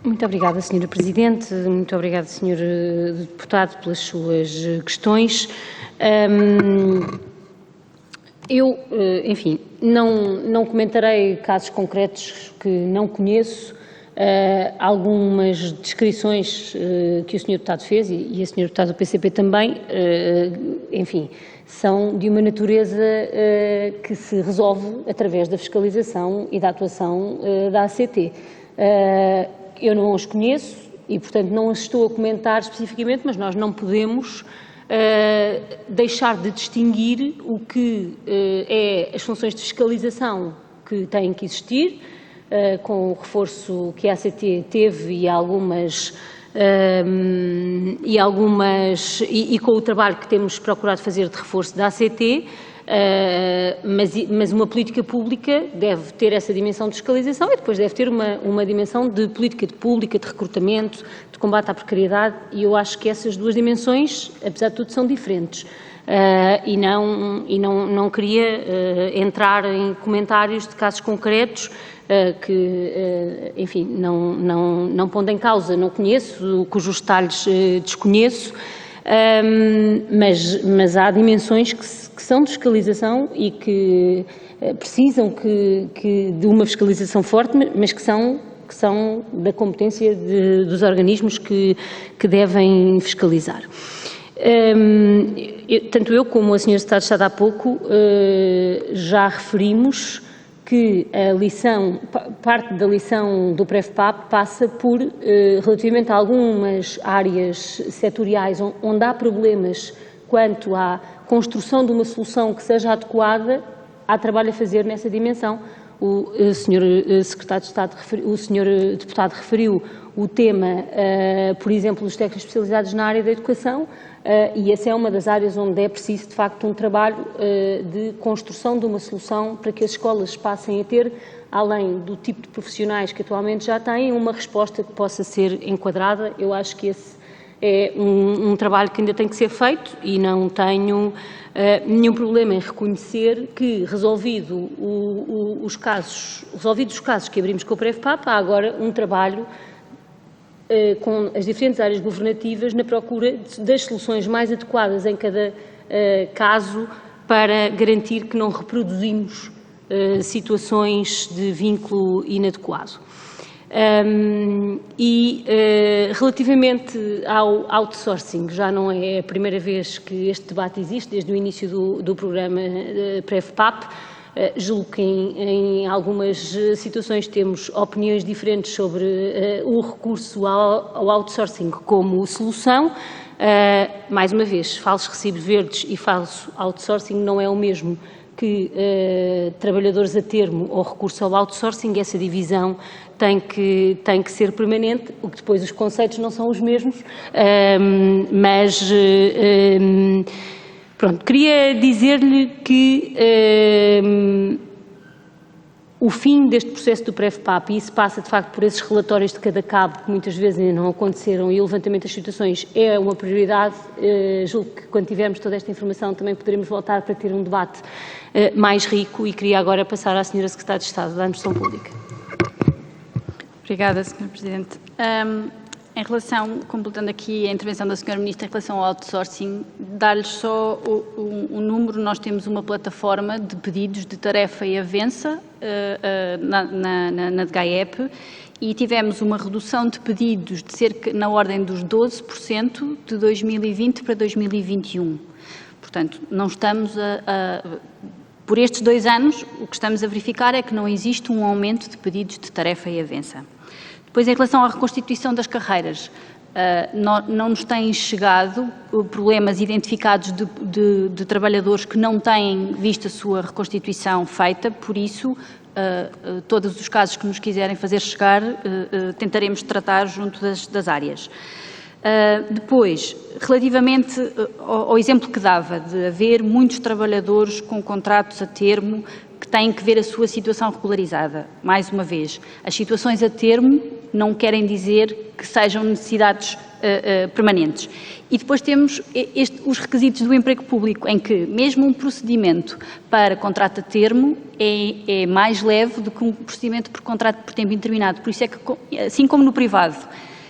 Muito obrigada, Sra. Presidente. Muito obrigada, Sr. Deputado, pelas suas questões. Eu, enfim, não comentarei casos concretos que não conheço. Algumas descrições que o Sr. Deputado fez e a Sra. Deputada do PCP também, enfim, são de uma natureza que se resolve através da fiscalização e da atuação da ACT. Eu não os conheço e, portanto, não as estou a comentar especificamente, mas nós não podemos deixar de distinguir o que é as funções de fiscalização que têm que existir, com o reforço que a ACT teve e com o trabalho que temos procurado fazer de reforço da ACT, mas uma política pública deve ter essa dimensão de fiscalização e depois deve ter uma dimensão de política pública, de recrutamento, de combate à precariedade, e eu acho que essas duas dimensões, apesar de tudo, são diferentes. E não queria entrar em comentários de casos concretos que, enfim, não pondo em causa, não conheço, cujos detalhes desconheço, mas há dimensões que são de fiscalização e que precisam de uma fiscalização forte, mas que são da competência dos organismos que devem fiscalizar. Tanto eu como a Sra. Secretária de Estado há pouco já referimos que parte da lição do PREFPAP passa por, relativamente a algumas áreas setoriais onde há problemas quanto à construção de uma solução que seja adequada, há trabalho a fazer nessa dimensão. O Sr. Secretário de Estado, o Sr. Deputado referiu o tema, por exemplo, dos técnicos especializados na área da educação, e essa é uma das áreas onde é preciso, de facto, um trabalho de construção de uma solução para que as escolas passem a ter, além do tipo de profissionais que atualmente já têm, uma resposta que possa ser enquadrada. Eu acho que esse é um trabalho que ainda tem que ser feito e não tenho nenhum problema em reconhecer que, resolvidos os casos que abrimos com o PREFPAP, há agora um trabalho com as diferentes áreas governativas na procura das soluções mais adequadas em cada caso para garantir que não reproduzimos situações de vínculo inadequado. Relativamente ao outsourcing, já não é a primeira vez que este debate existe, desde o início do programa PREFPAP. Julgo que em algumas situações temos opiniões diferentes sobre o recurso ao outsourcing como solução. Mais uma vez, falsos recibos verdes e falso outsourcing não é o mesmo que trabalhadores a termo ou recurso ao outsourcing. Essa divisão tem que ser permanente, o que depois os conceitos não são os mesmos, pronto, queria dizer-lhe que o fim deste processo do PREFPAP, e isso passa de facto por esses relatórios de cada cabo que muitas vezes ainda não aconteceram, e o levantamento das situações é uma prioridade. Julgo que quando tivermos toda esta informação também poderemos voltar para ter um debate mais rico, e queria agora passar à Sra. Secretária de Estado da Administração Pública. Obrigada, Sr. Presidente. Em relação, completando aqui a intervenção da Sra. Ministra em relação ao outsourcing, dar-lhes só um número. Nós temos uma plataforma de pedidos de tarefa e avança na DGAEP, e tivemos uma redução de pedidos de cerca na ordem dos 12% de 2020 para 2021. Portanto, não estamos por estes 2 anos, o que estamos a verificar é que não existe um aumento de pedidos de tarefa e avança. Depois, em relação à reconstituição das carreiras, não nos têm chegado problemas identificados de trabalhadores que não têm visto a sua reconstituição feita, por isso, todos os casos que nos quiserem fazer chegar, tentaremos tratar junto das áreas. Depois, relativamente ao exemplo que dava de haver muitos trabalhadores com contratos a termo que têm que ver a sua situação regularizada. Mais uma vez, as situações a termo não querem dizer que sejam necessidades permanentes. E depois temos os requisitos do emprego público, em que mesmo um procedimento para contrato a termo é mais leve do que um procedimento por contrato por tempo indeterminado. Por isso é que, assim como no privado,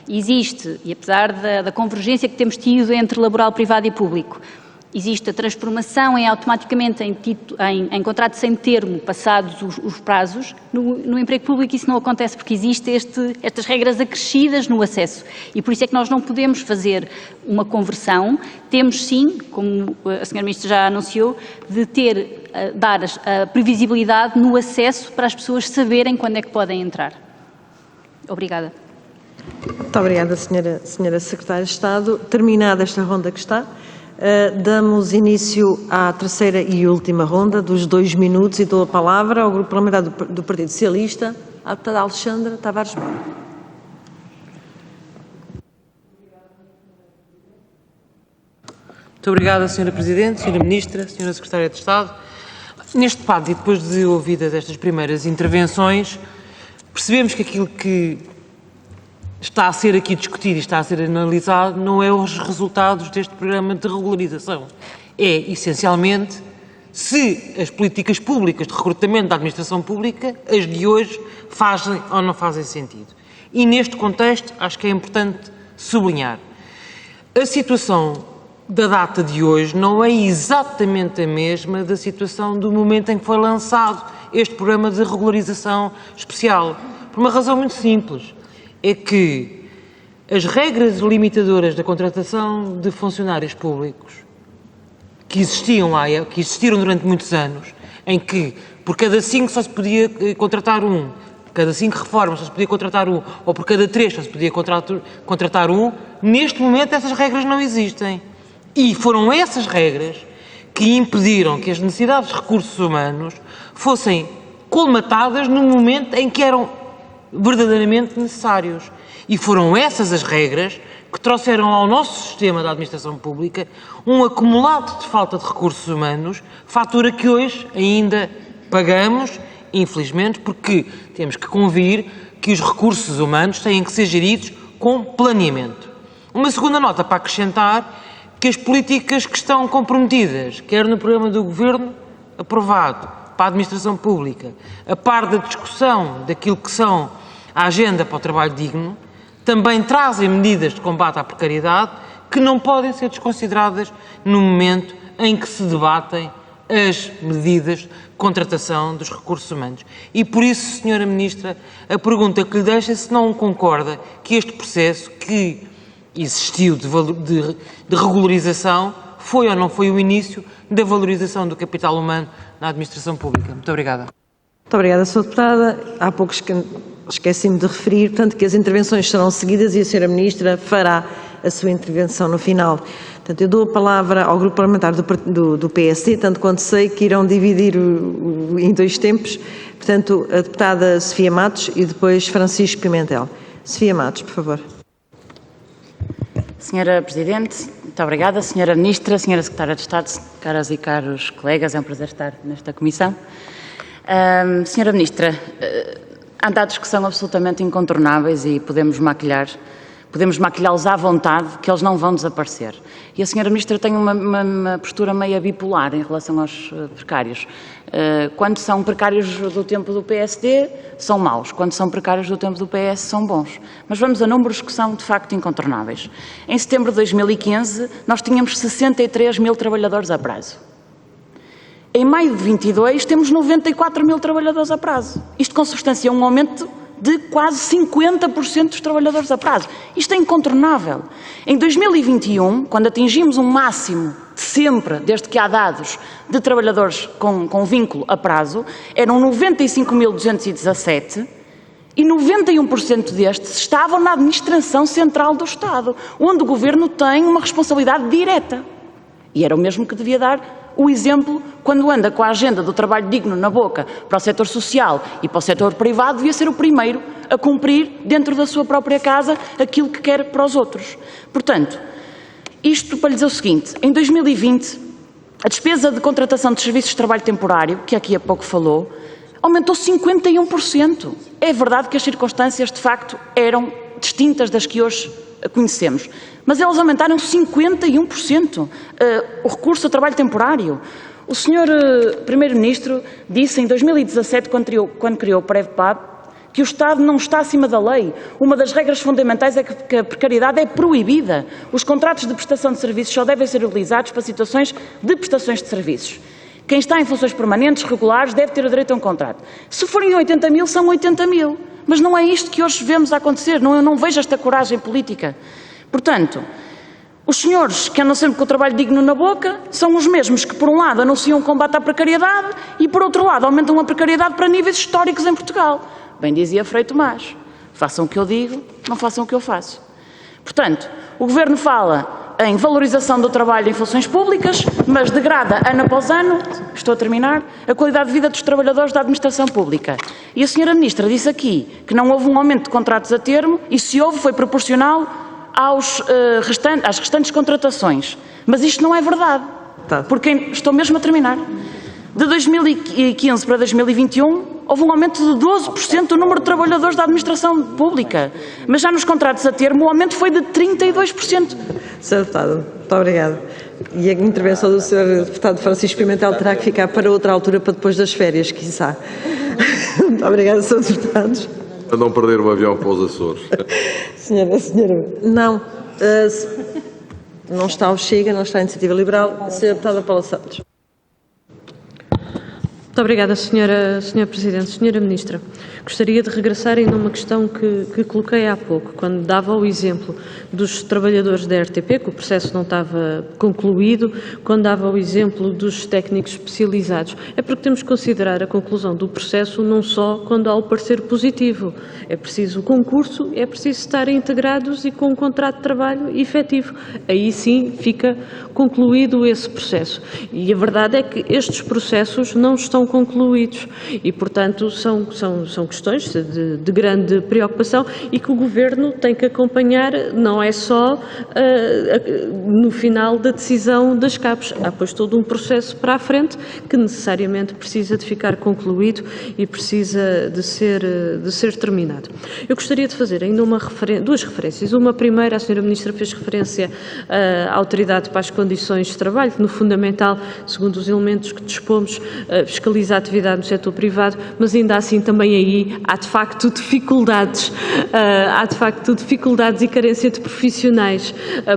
existe, e apesar da convergência que temos tido entre laboral, privado e público, existe a transformação automaticamente em contrato sem termo, passados os prazos. No emprego público isso não acontece, porque existem estas regras acrescidas no acesso. E por isso é que nós não podemos fazer uma conversão. Temos sim, como a Sra. Ministra já anunciou, de dar a previsibilidade no acesso para as pessoas saberem quando é que podem entrar. Obrigada. Muito obrigada, Sra. Secretária de Estado. Terminada esta ronda que está, damos início à terceira e última ronda dos 2 minutos e dou a palavra ao Grupo Parlamentar do Partido Socialista, à deputada Alexandra Tavares Moura. Muito obrigada, Sra. Presidente, Sra. Ministra, Sra. Secretária de Estado. Neste debate, e depois de ouvidas estas primeiras intervenções, percebemos que aquilo que está a ser aqui discutido e está a ser analisado não é os resultados deste programa de regularização. É, essencialmente, se as políticas públicas de recrutamento da administração pública, as de hoje, fazem ou não fazem sentido. E neste contexto, acho que é importante sublinhar. A situação da data de hoje não é exatamente a mesma da situação do momento em que foi lançado este programa de regularização especial. Por uma razão muito simples. É que as regras limitadoras da contratação de funcionários públicos que existiram durante muitos anos, em que por cada 5 só se podia contratar um, por cada 5 reformas só se podia contratar um, ou por cada 3 só se podia contratar um, neste momento essas regras não existem. E foram essas regras que impediram que as necessidades de recursos humanos fossem colmatadas no momento em que eram verdadeiramente necessários. E foram essas as regras que trouxeram ao nosso sistema da administração pública um acumulado de falta de recursos humanos, fatura que hoje ainda pagamos, infelizmente, porque temos que convir que os recursos humanos têm que ser geridos com planeamento. Uma segunda nota para acrescentar, que as políticas que estão comprometidas, quer no programa do Governo aprovado para a administração pública, a par da discussão daquilo que são a agenda para o trabalho digno, também trazem medidas de combate à precariedade que não podem ser desconsideradas no momento em que se debatem as medidas de contratação dos recursos humanos. E por isso, Sra. Ministra, a pergunta que lhe deixo é se não concorda que este processo que existiu de regularização foi ou não foi o início da valorização do capital humano na administração pública. Muito obrigada. Muito obrigada, Sra. Deputada. Há pouco esqueci-me de referir, portanto, que as intervenções serão seguidas e a Sra. Ministra fará a sua intervenção no final. Portanto, eu dou a palavra ao Grupo Parlamentar do PSD, tanto quanto sei que irão dividir em 2 tempos. Portanto, a deputada Sofia Matos e depois Francisco Pimentel. Sofia Matos, por favor. Sra. Presidente, muito obrigada. Sra. Ministra, Sra. Secretária de Estado, caras e caros colegas, é um prazer estar nesta comissão. Sra. Ministra, há dados que são absolutamente incontornáveis e podemos maquilhá-los à vontade, que eles não vão desaparecer. E a Sra. Ministra tem uma postura meio bipolar em relação aos precários. Quando são precários do tempo do PSD, são maus. Quando são precários do tempo do PS, são bons. Mas vamos a números que são, de facto, incontornáveis. Em setembro de 2015, nós tínhamos 63 mil trabalhadores a prazo. Em maio de 22, temos 94 mil trabalhadores a prazo. Isto consubstancia um aumento de quase 50% dos trabalhadores a prazo. Isto é incontornável. Em 2021, quando atingimos um máximo de sempre, desde que há dados, de trabalhadores com vínculo a prazo, eram 95.217 e 91% destes estavam na administração central do Estado, onde o Governo tem uma responsabilidade direta. E era o mesmo que devia dar o exemplo quando anda com a agenda do trabalho digno na boca para o setor social e para o setor privado, devia ser o primeiro a cumprir dentro da sua própria casa aquilo que quer para os outros. Portanto, isto para lhe dizer o seguinte, em 2020, a despesa de contratação de serviços de trabalho temporário, que aqui há pouco falou, aumentou 51%. É verdade que as circunstâncias, de facto, eram distintas das que hoje conhecemos, mas elas aumentaram 51%. O recurso ao trabalho temporário. O Sr. Primeiro-Ministro disse em 2017, quando criou o PREVPAD, que o Estado não está acima da lei. Uma das regras fundamentais é que a precariedade é proibida. Os contratos de prestação de serviços só devem ser utilizados para situações de prestações de serviços. Quem está em funções permanentes, regulares, deve ter o direito a um contrato. Se forem 80 mil, são 80 mil. Mas não é isto que hoje vemos acontecer. Eu não vejo esta coragem política. Portanto, os senhores que andam sempre com o trabalho digno na boca são os mesmos que, por um lado, anunciam o combate à precariedade e, por outro lado, aumentam a precariedade para níveis históricos em Portugal. Bem dizia Frei Tomás, façam o que eu digo, não façam o que eu faço. Portanto, o Governo fala em valorização do trabalho em funções públicas, mas degrada ano após ano, estou a terminar, a qualidade de vida dos trabalhadores da administração pública. E a Sra. Ministra disse aqui que não houve um aumento de contratos a termo e se houve foi proporcional às restantes contratações. Mas isto não é verdade, porque estou mesmo a terminar. De 2015 para 2021, houve um aumento de 12% do número de trabalhadores da administração pública, mas já nos contratos a termo o aumento foi de 32%. Sr. Deputado, muito obrigada. E a intervenção do Sr. Deputado Francisco Pimentel terá que ficar para outra altura, para depois das férias, quiçá. Muito obrigada, Sr. Deputados. Para não perder o avião para os Açores. Senhora, não. Não está o Chega, não está a Iniciativa Liberal. Sra. Deputada Paula Santos. Muito obrigada, Sra. Presidente. Sra. Ministra, gostaria de regressar ainda a uma questão que coloquei há pouco, quando dava o exemplo dos trabalhadores da RTP, que o processo não estava concluído, quando dava o exemplo dos técnicos especializados. É porque temos que considerar a conclusão do processo não só quando há o parecer positivo. É preciso o concurso, é preciso estarem integrados e com um contrato de trabalho efetivo. Aí sim fica concluído esse processo. E a verdade é que estes processos não estão concluídos e, portanto, são questões de grande preocupação e que o Governo tem que acompanhar, não é só no final da decisão das CAPES. Há, pois, todo um processo para a frente que necessariamente precisa de ficar concluído e precisa de ser terminado. Eu gostaria de fazer ainda duas referências. Uma primeira, a Sra. Ministra fez referência à Autoridade para as Condições de Trabalho, que no fundamental, segundo os elementos que dispomos, fiscaliza a atividade no setor privado, mas ainda assim também aí há de facto dificuldades e carência de profissionais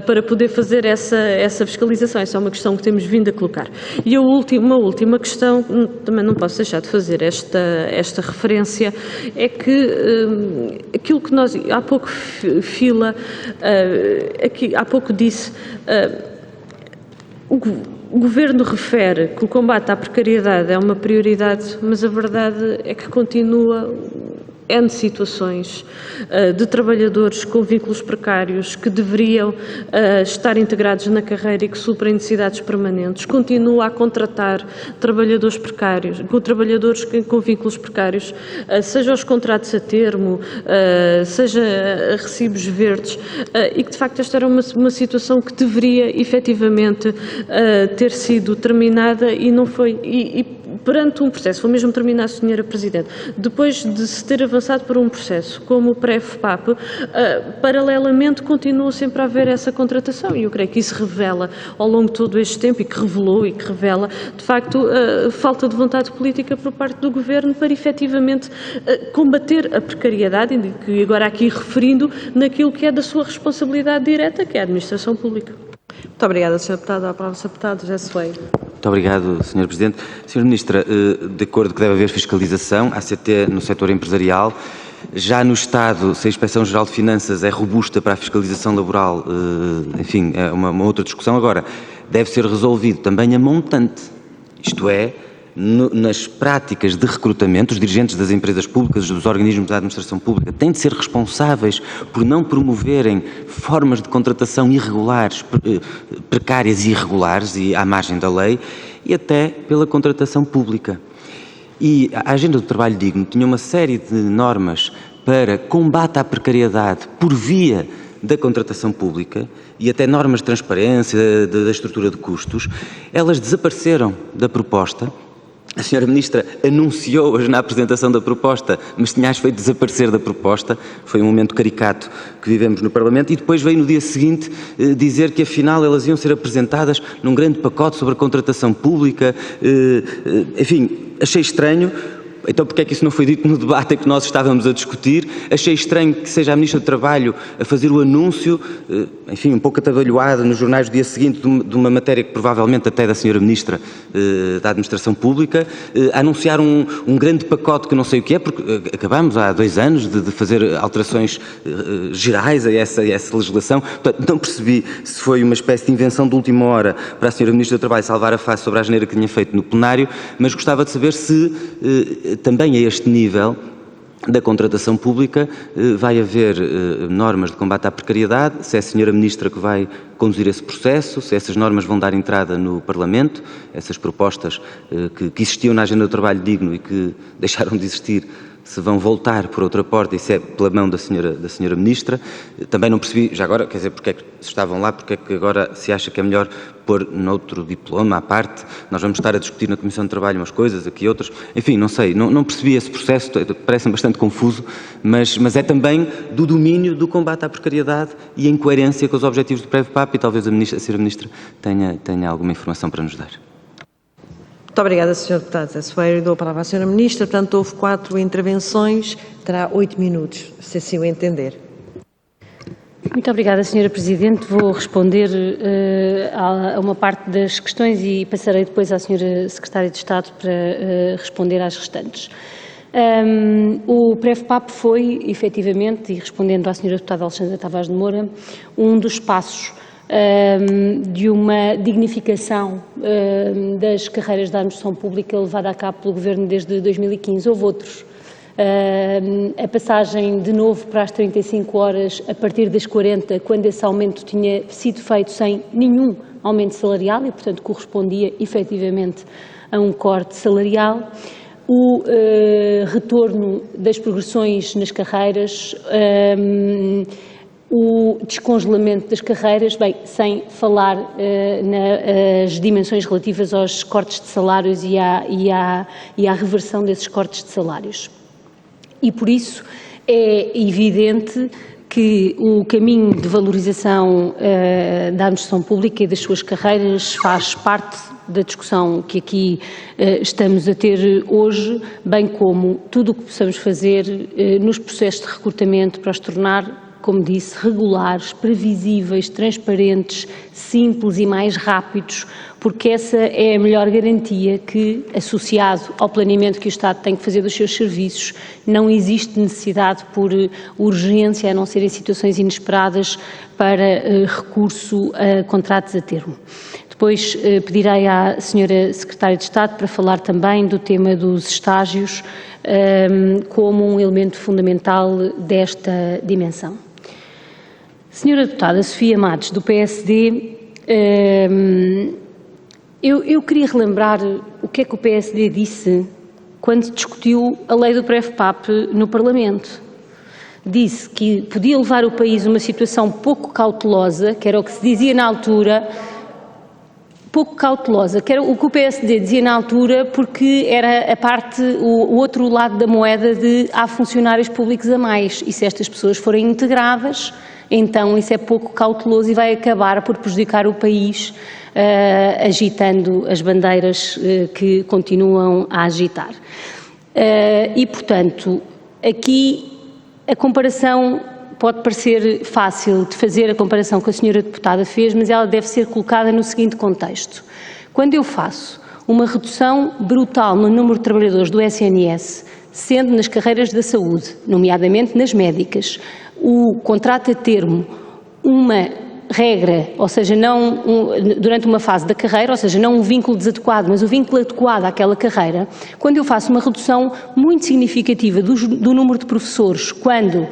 para poder fazer essa fiscalização. Essa é uma questão que temos vindo a colocar. E uma última questão, também não posso deixar de fazer esta referência, é que aquilo que nós há pouco disse, o Governo refere que o combate à precariedade é uma prioridade, mas a verdade é que continua N situações de trabalhadores com vínculos precários que deveriam estar integrados na carreira e que suprem necessidades permanentes. Continua a contratar trabalhadores precários, trabalhadores com vínculos precários, seja os contratos a termo, seja recibos verdes, e que de facto esta era uma situação que deveria efetivamente ter sido terminada e não foi. Perante um processo, vou mesmo terminar, Sra. Presidente, depois de se ter avançado por um processo como o PREVPAP, paralelamente continua sempre a haver essa contratação e eu creio que isso revela ao longo de todo este tempo e que revelou e que revela, de facto, falta de vontade política por parte do Governo para efetivamente combater a precariedade, que agora aqui referindo naquilo que é da sua responsabilidade direta, que é a administração pública. Muito obrigada, Sr. Deputado. A palavra, Sr. Deputado José Soeiro. Muito obrigado, Sr. Presidente. Sra. Ministra, de acordo que deve haver fiscalização, ACT no setor empresarial, já no Estado, se a Inspeção-Geral de Finanças é robusta para a fiscalização laboral, enfim, é uma outra discussão. Agora, deve ser resolvido também a montante, isto é, nas práticas de recrutamento, os dirigentes das empresas públicas, dos organismos da administração pública, têm de ser responsáveis por não promoverem formas de contratação irregulares, precárias e irregulares, e à margem da lei, e até pela contratação pública. E a Agenda do Trabalho Digno tinha uma série de normas para combate à precariedade por via da contratação pública e até normas de transparência, da estrutura de custos. Elas desapareceram da proposta. A senhora Ministra anunciou-as na apresentação da proposta, mas tinha-as feito desaparecer da proposta. Foi um momento caricato que vivemos no Parlamento e depois veio no dia seguinte dizer que afinal elas iam ser apresentadas num grande pacote sobre a contratação pública. Enfim, achei estranho. Então, porque é que isso não foi dito no debate em que nós estávamos a discutir? Achei estranho que seja a Ministra do Trabalho a fazer o anúncio, enfim, um pouco atabalhoada nos jornais do dia seguinte de uma matéria que provavelmente até é da Senhora Ministra da Administração Pública, a anunciar um grande pacote que não sei o que é, porque acabamos há 2 anos de fazer alterações gerais a essa legislação. Portanto, não percebi se foi uma espécie de invenção de última hora para a Senhora Ministra do Trabalho salvar a face sobre a asneira que tinha feito no plenário, mas gostava de saber se também a este nível da contratação pública vai haver normas de combate à precariedade, se é a senhora Ministra que vai conduzir esse processo, se essas normas vão dar entrada no Parlamento, essas propostas que existiam na Agenda do Trabalho Digno e que deixaram de existir, se vão voltar por outra porta e se é pela mão da senhora Ministra. Também não percebi, já agora, quer dizer, porque é que se estavam lá, porque é que agora se acha que é melhor pôr noutro diploma à parte. Nós vamos estar a discutir na Comissão de Trabalho umas coisas, aqui outras. Enfim, não sei, não percebi esse processo, parece-me bastante confuso, mas é também do domínio do combate à precariedade e em coerência com os objetivos do PREVPAP e talvez a senhora Ministra tenha alguma informação para nos dar. Muito obrigada, Sr. Deputado Zé Soeiro. Dou a palavra à Sra. Ministra. Portanto, houve 4 intervenções, terá 8 minutos, se assim o entender. Muito obrigada, Sra. Presidente. Vou responder a uma parte das questões e passarei depois à Sra. Secretária de Estado para responder às restantes. O PREVPAP foi, efetivamente, e respondendo à Sra. Deputada Alexandra Tavares de Moura, um dos passos de uma dignificação das carreiras da administração pública levada a cabo pelo Governo desde 2015. Houve outros. A passagem de novo para as 35 horas a partir das 40, quando esse aumento tinha sido feito sem nenhum aumento salarial e, portanto, correspondia efetivamente a um corte salarial. O retorno das progressões nas carreiras, o descongelamento das carreiras, bem, sem falar nas dimensões relativas aos cortes de salários e à reversão desses cortes de salários. E por isso é evidente que o caminho de valorização da administração pública e das suas carreiras faz parte da discussão que aqui estamos a ter hoje, bem como tudo o que possamos fazer nos processos de recrutamento para os tornar, como disse, regulares, previsíveis, transparentes, simples e mais rápidos, porque essa é a melhor garantia que, associado ao planeamento que o Estado tem que fazer dos seus serviços, não existe necessidade por urgência, a não ser em situações inesperadas, para recurso a contratos a termo. Depois pedirei à Sra. Secretária de Estado para falar também do tema dos estágios como um elemento fundamental desta dimensão. Senhora Deputada Sofia Matos, do PSD, eu queria relembrar o que é que o PSD disse quando discutiu a lei do PREVPAP no Parlamento. Disse que podia levar o país a uma situação pouco cautelosa, que era o que se dizia na altura, pouco cautelosa, que era o que o PSD dizia na altura, porque era a parte, o outro lado da moeda de há funcionários públicos a mais, e se estas pessoas forem integradas, então isso é pouco cauteloso e vai acabar por prejudicar o país, agitando as bandeiras que continuam a agitar. E, portanto, aqui a comparação pode parecer fácil de fazer, a comparação que a senhora deputada fez, mas ela deve ser colocada no seguinte contexto. Quando eu faço uma redução brutal no número de trabalhadores do SNS, sendo nas carreiras da saúde, nomeadamente nas médicas, o contrato a termo, uma regra, ou seja, não durante uma fase da carreira, ou seja, não um vínculo desadequado, mas o vínculo adequado àquela carreira, quando eu faço uma redução muito significativa do número de professores, quando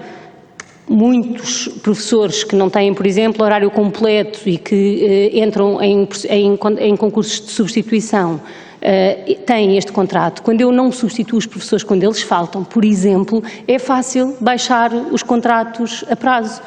muitos professores que não têm, por exemplo, horário completo e que entram em concursos de substituição têm este contrato. Quando eu não substituo os professores quando eles faltam, por exemplo, é fácil baixar os contratos a prazo.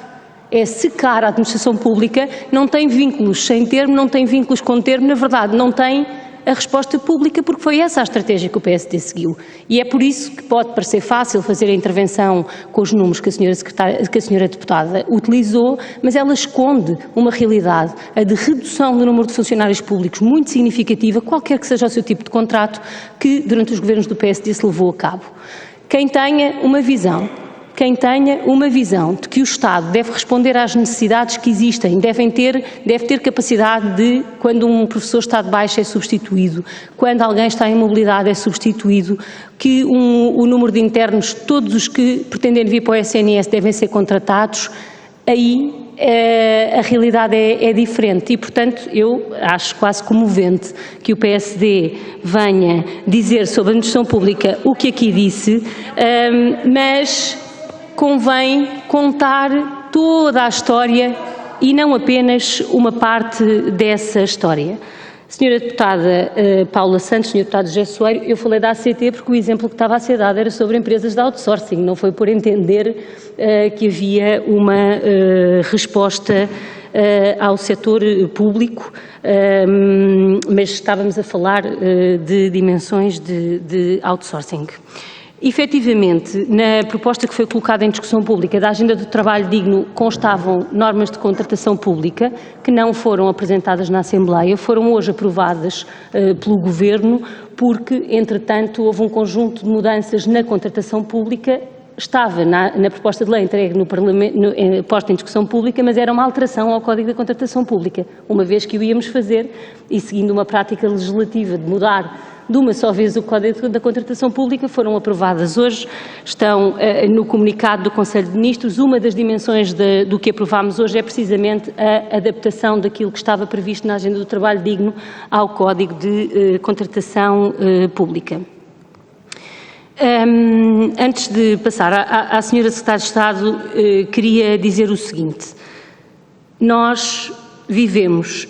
É secar a administração pública, não tem vínculos sem termo, não tem vínculos com termo, na verdade não tem a resposta pública, porque foi essa a estratégia que o PSD seguiu. E é por isso que pode parecer fácil fazer a intervenção com os números que a senhora deputada utilizou, mas ela esconde uma realidade, a de redução do número de funcionários públicos muito significativa, qualquer que seja o seu tipo de contrato, que durante os governos do PSD se levou a cabo. Quem tenha uma visão de que o Estado deve responder às necessidades que existem, deve ter capacidade de, quando um professor está de baixa, é substituído, quando alguém está em mobilidade, é substituído, que o número de internos, todos os que pretendem vir para o SNS devem ser contratados, aí a realidade é diferente e, portanto, eu acho quase comovente que o PSD venha dizer sobre a administração pública o que aqui disse, mas convém contar toda a história e não apenas uma parte dessa história. Senhora Deputada Paula Santos, Senhor Deputado José Soeiro, eu falei da ACT porque o exemplo que estava a ser dado era sobre empresas de outsourcing, não foi por entender que havia uma resposta ao setor público, mas estávamos a falar de dimensões de outsourcing. Efetivamente, na proposta que foi colocada em discussão pública da Agenda do Trabalho Digno constavam normas de contratação pública que não foram apresentadas na Assembleia, foram hoje aprovadas pelo Governo porque, entretanto, houve um conjunto de mudanças na contratação pública. Estava na proposta de lei entregue no Parlamento, posta em discussão pública, mas era uma alteração ao Código da Contratação Pública, uma vez que o íamos fazer e seguindo uma prática legislativa de mudar de uma só vez o Código da Contratação Pública, foram aprovadas hoje, estão no comunicado do Conselho de Ministros. Uma das dimensões do que aprovámos hoje é precisamente a adaptação daquilo que estava previsto na Agenda do Trabalho Digno ao Código de Contratação Pública. Antes de passar à Senhora Secretária de Estado, queria dizer o seguinte: nós vivemos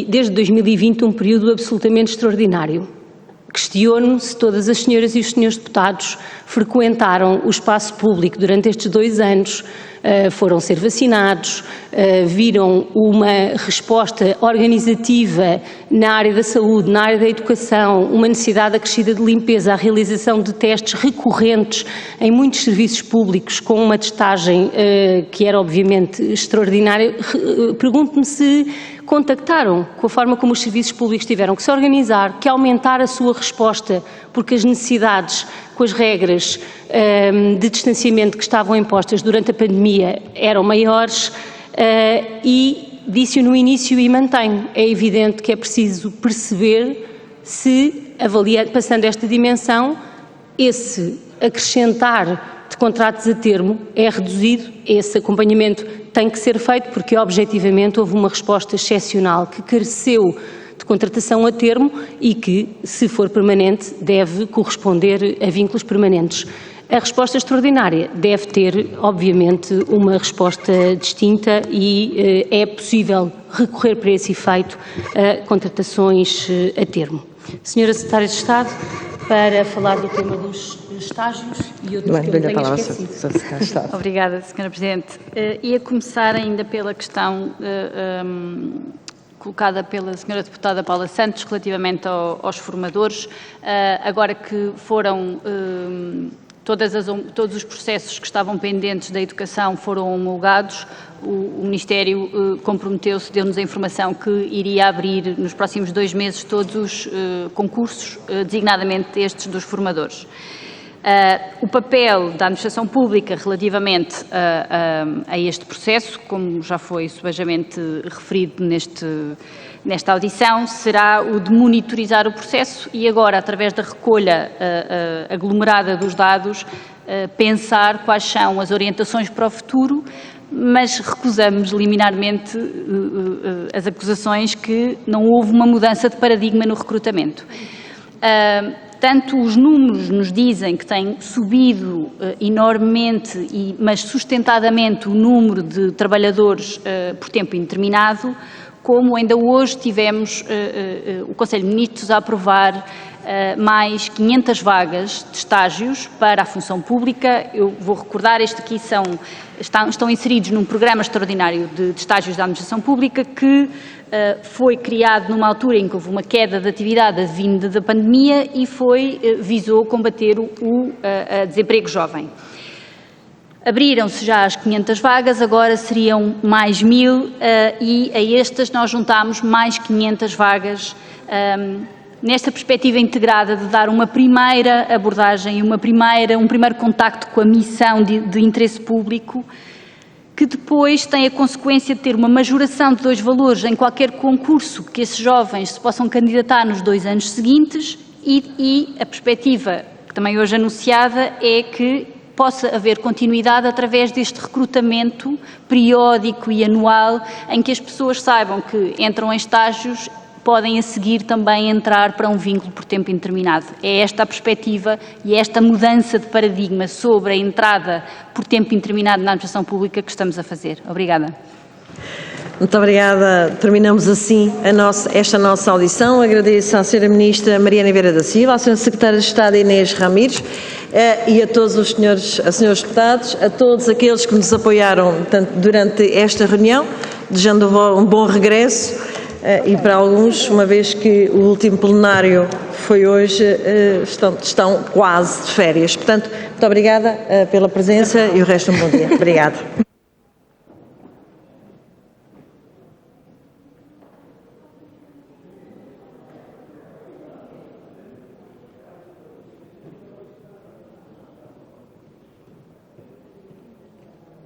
desde 2020 um período absolutamente extraordinário. Questiono se todas as senhoras e os senhores deputados frequentaram o espaço público durante estes 2 anos, foram ser vacinados, viram uma resposta organizativa na área da saúde, na área da educação, uma necessidade acrescida de limpeza, a realização de testes recorrentes em muitos serviços públicos com uma testagem que era obviamente extraordinária. Pergunto-me se contactaram com a forma como os serviços públicos tiveram que se organizar, que aumentar a sua resposta, porque as necessidades com as regras de distanciamento que estavam impostas durante a pandemia eram maiores e disse-o no início e mantenho. É evidente que é preciso perceber se, passando esta dimensão, esse acrescentar de contratos a termo é reduzido, esse acompanhamento tem que ser feito porque objetivamente houve uma resposta excepcional que careceu de contratação a termo e que, se for permanente, deve corresponder a vínculos permanentes. A resposta extraordinária deve ter, obviamente, uma resposta distinta e é possível recorrer para esse efeito a contratações a termo. Senhora Secretária de Estado, para falar do tema dos estágios e outros que eu não tenho esquecido. Obrigada, Sra. Presidente. Ia começar ainda pela questão colocada pela Sra. Deputada Paula Santos relativamente aos formadores. Agora que foram todos os processos que estavam pendentes da educação foram homologados, o Ministério comprometeu-se, deu-nos a informação que iria abrir nos próximos 2 meses todos os concursos, designadamente estes dos formadores. O papel da administração pública relativamente a este processo, como já foi subejamente referido nesta audição, será o de monitorizar o processo e agora, através da recolha aglomerada dos dados, pensar quais são as orientações para o futuro, mas recusamos liminarmente as acusações que não houve uma mudança de paradigma no recrutamento. Portanto, os números nos dizem que tem subido enormemente, mas sustentadamente, o número de trabalhadores por tempo indeterminado, como ainda hoje tivemos o Conselho de Ministros a aprovar mais 500 vagas de estágios para a função pública. Eu vou recordar, este aqui estão inseridos num programa extraordinário de estágios da administração pública que foi criado numa altura em que houve uma queda de atividade vinda da pandemia e visou combater o desemprego jovem. Abriram-se já as 500 vagas, agora seriam mais 1000 e a estas nós juntamos mais 500 vagas nesta perspectiva integrada de dar uma primeira abordagem, um primeiro contacto com a missão de interesse público, que depois tem a consequência de ter uma majoração de 2 valores em qualquer concurso que esses jovens se possam candidatar nos 2 anos seguintes e a perspectiva, que também hoje anunciada, é que possa haver continuidade através deste recrutamento periódico e anual em que as pessoas saibam que entram em estágios, podem a seguir também entrar para um vínculo por tempo indeterminado. É esta a perspectiva e é esta mudança de paradigma sobre a entrada por tempo indeterminado na administração pública que estamos a fazer. Obrigada. Muito obrigada. Terminamos assim esta nossa audição. Agradeço à Sra. Ministra Mariana Vieira da Silva, à Sra. Secretária de Estado Inês Ramires e a todos os senhores deputados, a todos aqueles que nos apoiaram durante esta reunião, desejando um bom regresso. E para alguns, uma vez que o último plenário foi hoje, estão quase de férias. Portanto, muito obrigada pela presença e o resto um bom dia. Obrigada.